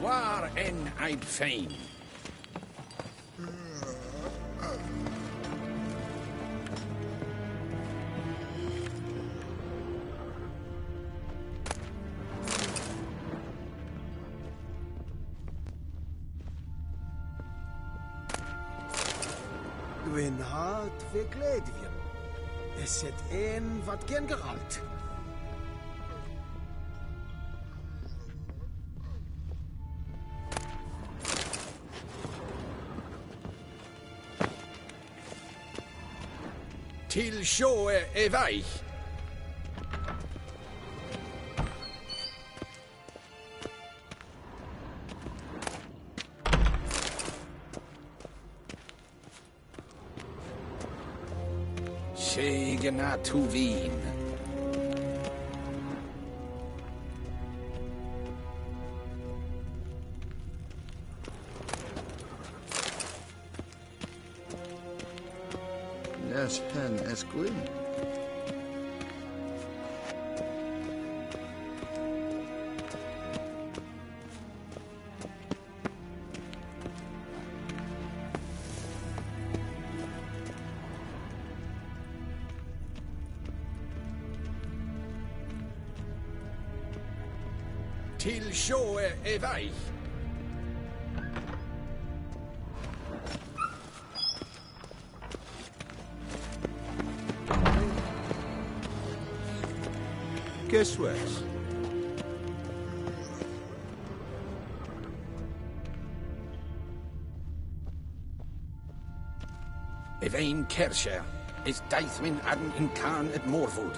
Waar en I'd fain. Gwyn hat fe gledfiam. Eset ein vad gen Geralt. Til sjå vei. Segena to vin. Nes hen Esgwyn. Til sjå vei. Guess what? Evain Kershire is Daithwin Adden in Khan at Morwood.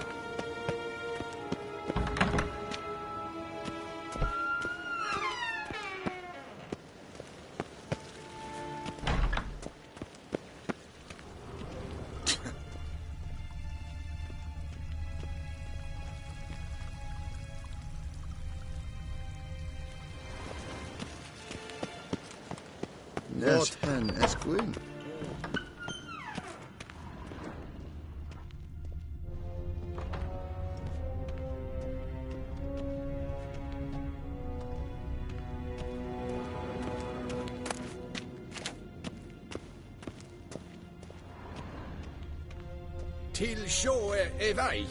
Yes. What an Esquin? Till sjå är väg.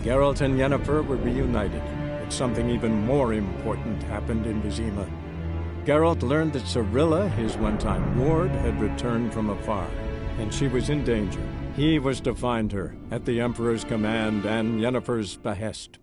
Geralt and Yennefer were reunited, but something even more important happened in Vizima. Geralt learned that Cirilla, his one-time ward, had returned from afar, and she was in danger. He was to find her, at the Emperor's command and Yennefer's behest.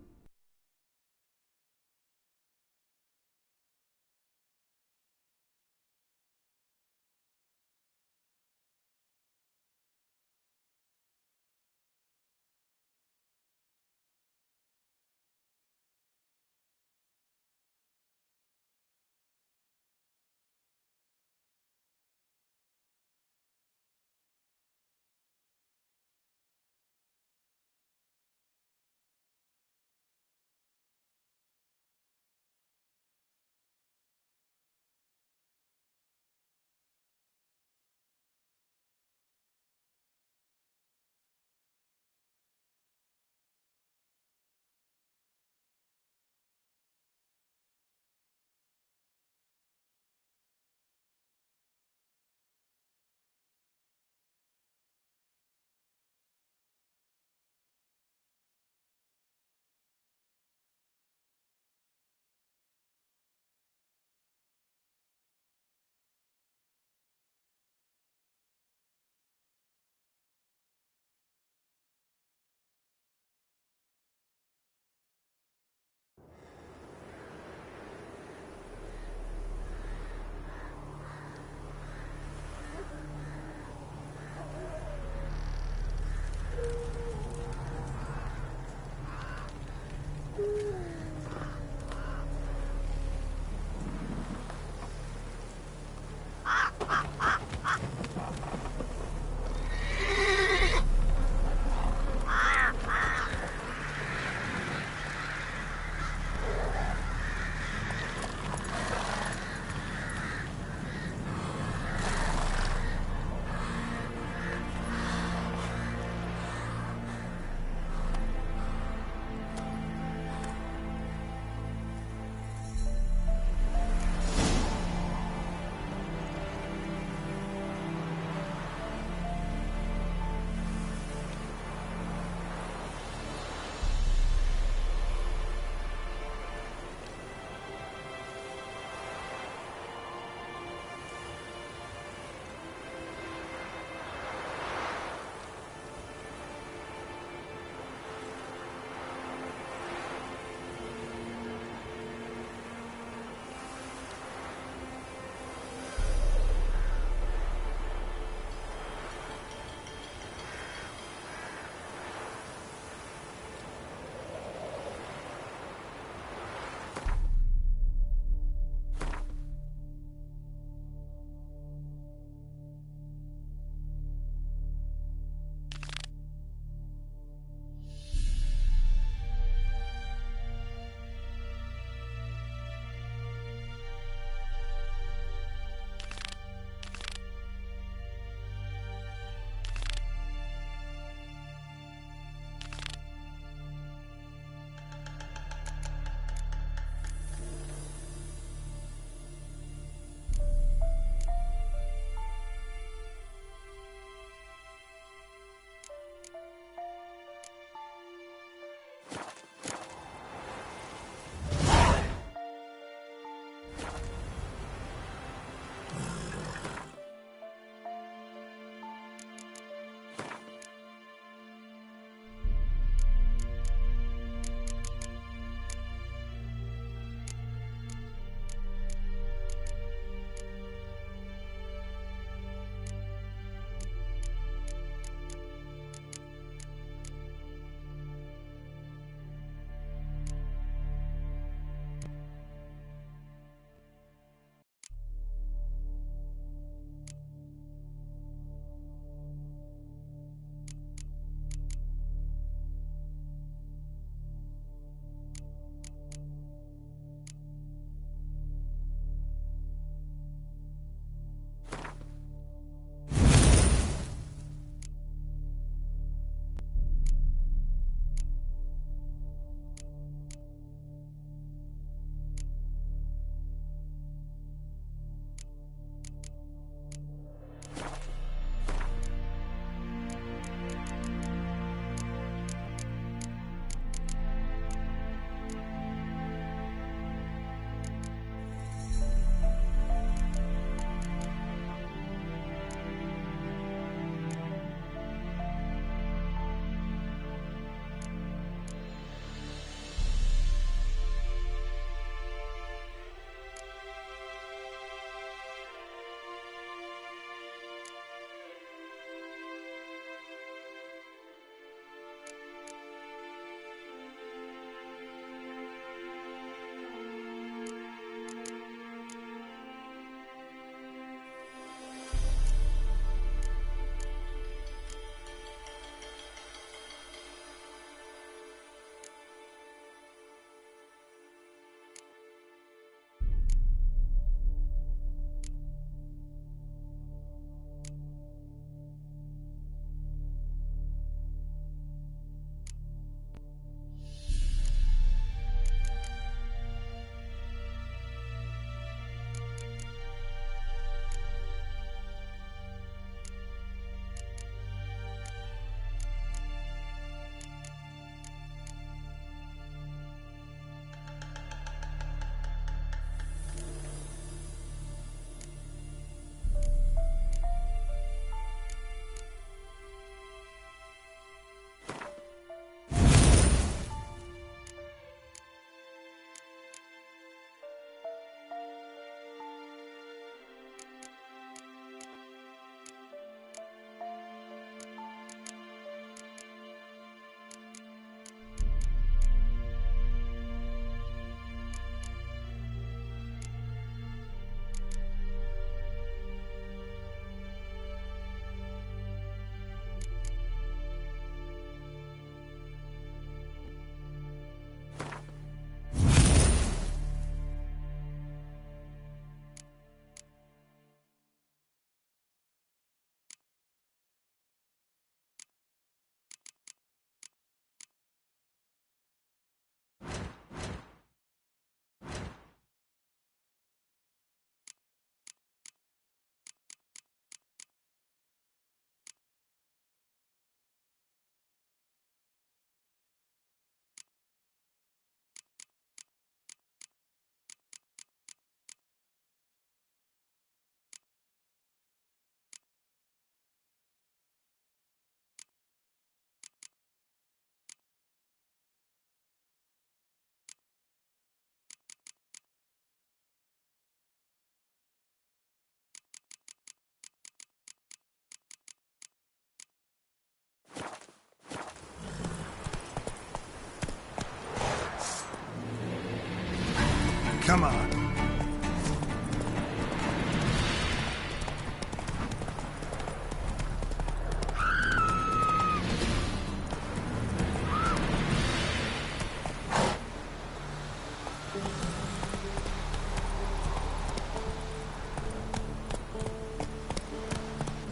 Come on.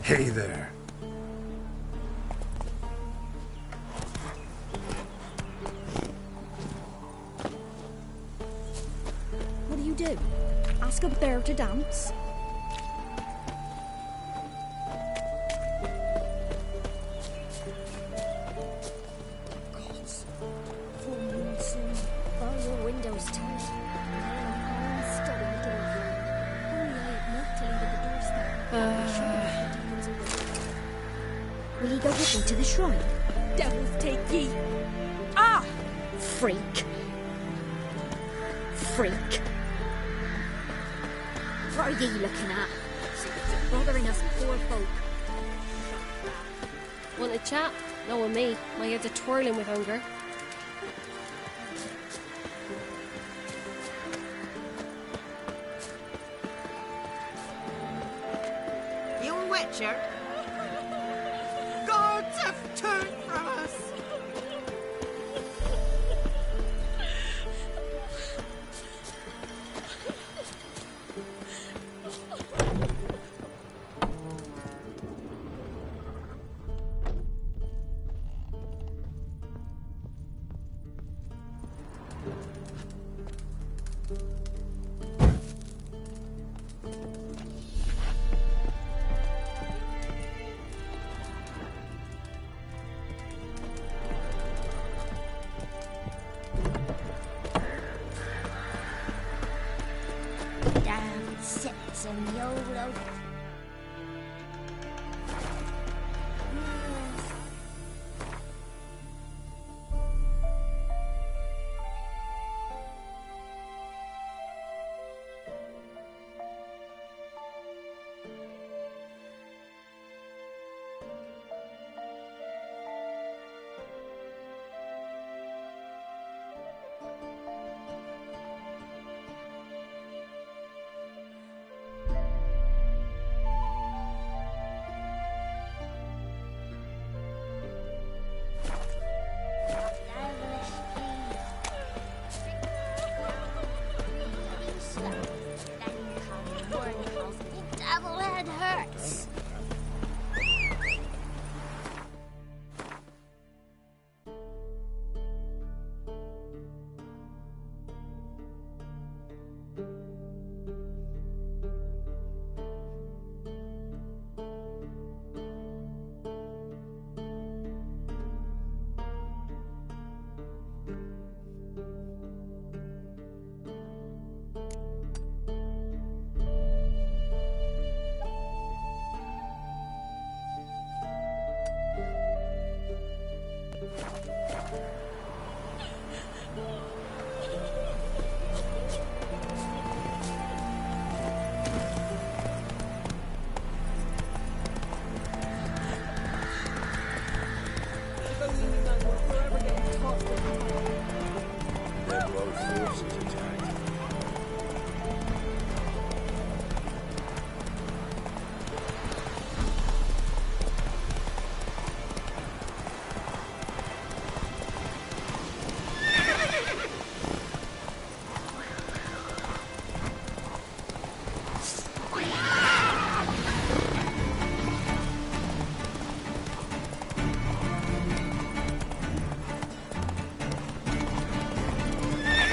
Hey there. What do you do? Ask a bear to dance? Gods. Full moon soon. Bar your windows tight. Steady door. Only I had milk to leave at the doorstep. Will he go with me to the shrine? Devils take ye! Ah! Freak. Freak. What are ye looking at? Bothering us poor folk. Want a chat? No with me. My head's a twirling with hunger. You a witcher? Gods have turned from us! Damn sets and YOLO. Devil head hurts.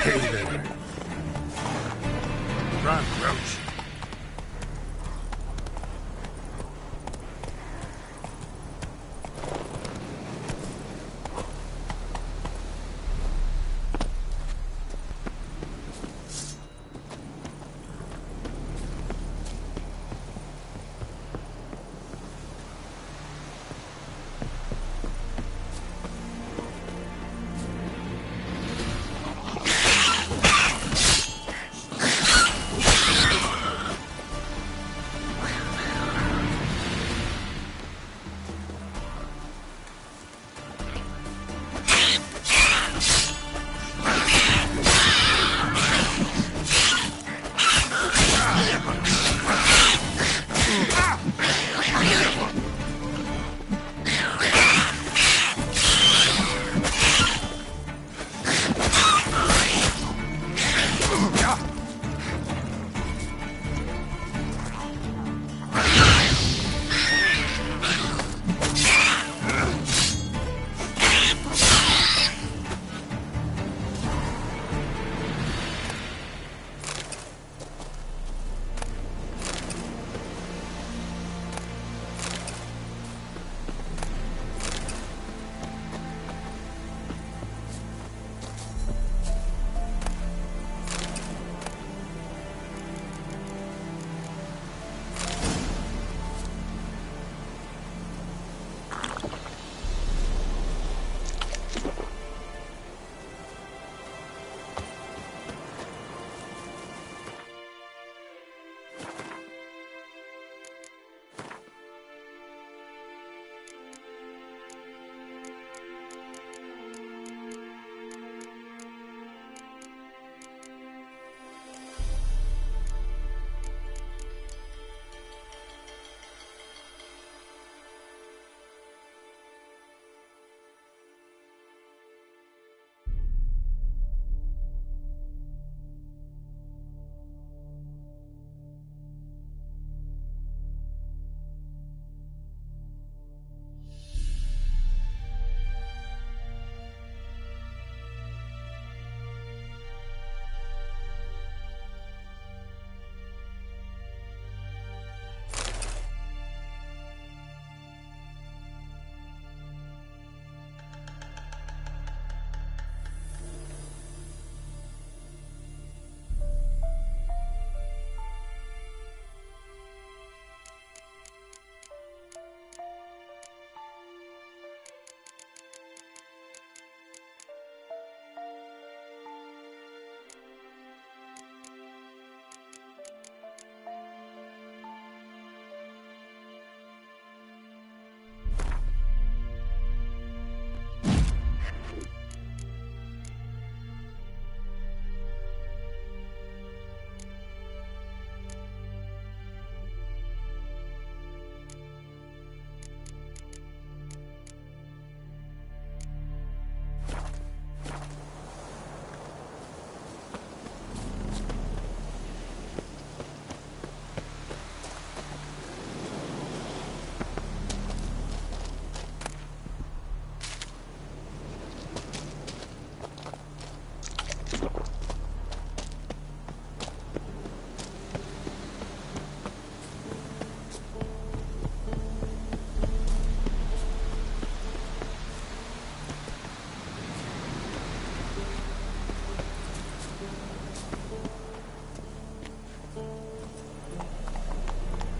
Hey there. Run, Roach.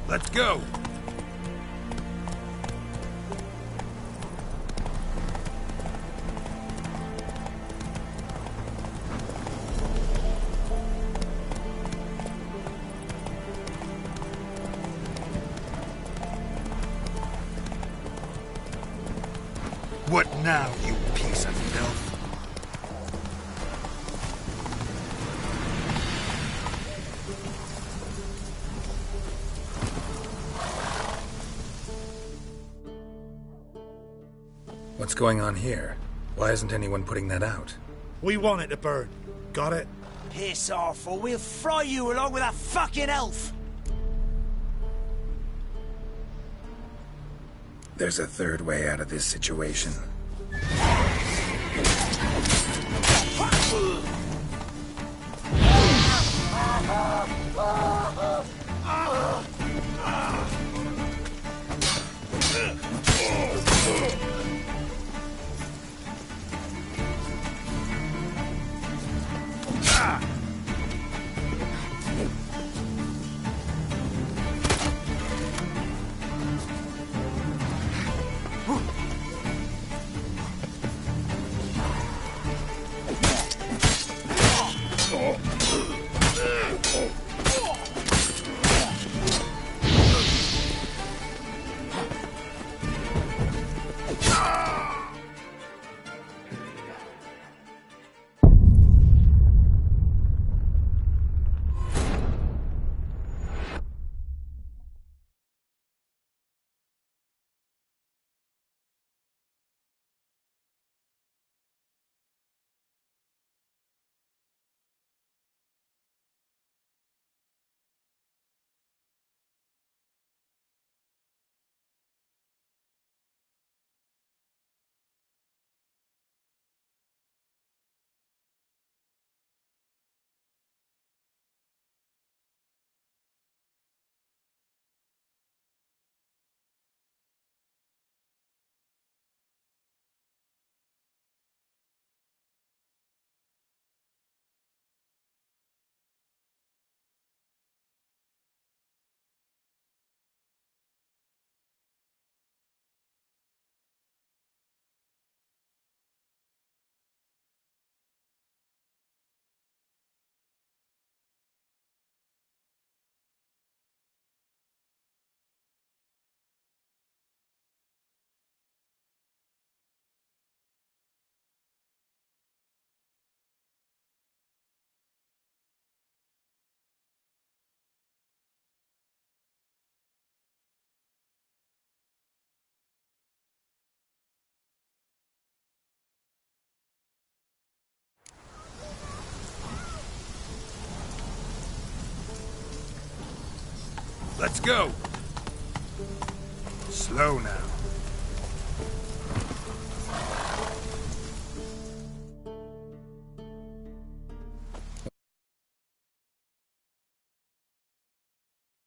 Let's go! What now, you piece of filth? What's going on here? Why isn't anyone putting that out? We want it to burn. Got it? Piss off, or we'll fry you along with a fucking elf! There's a third way out of this situation. Let's go. Slow now.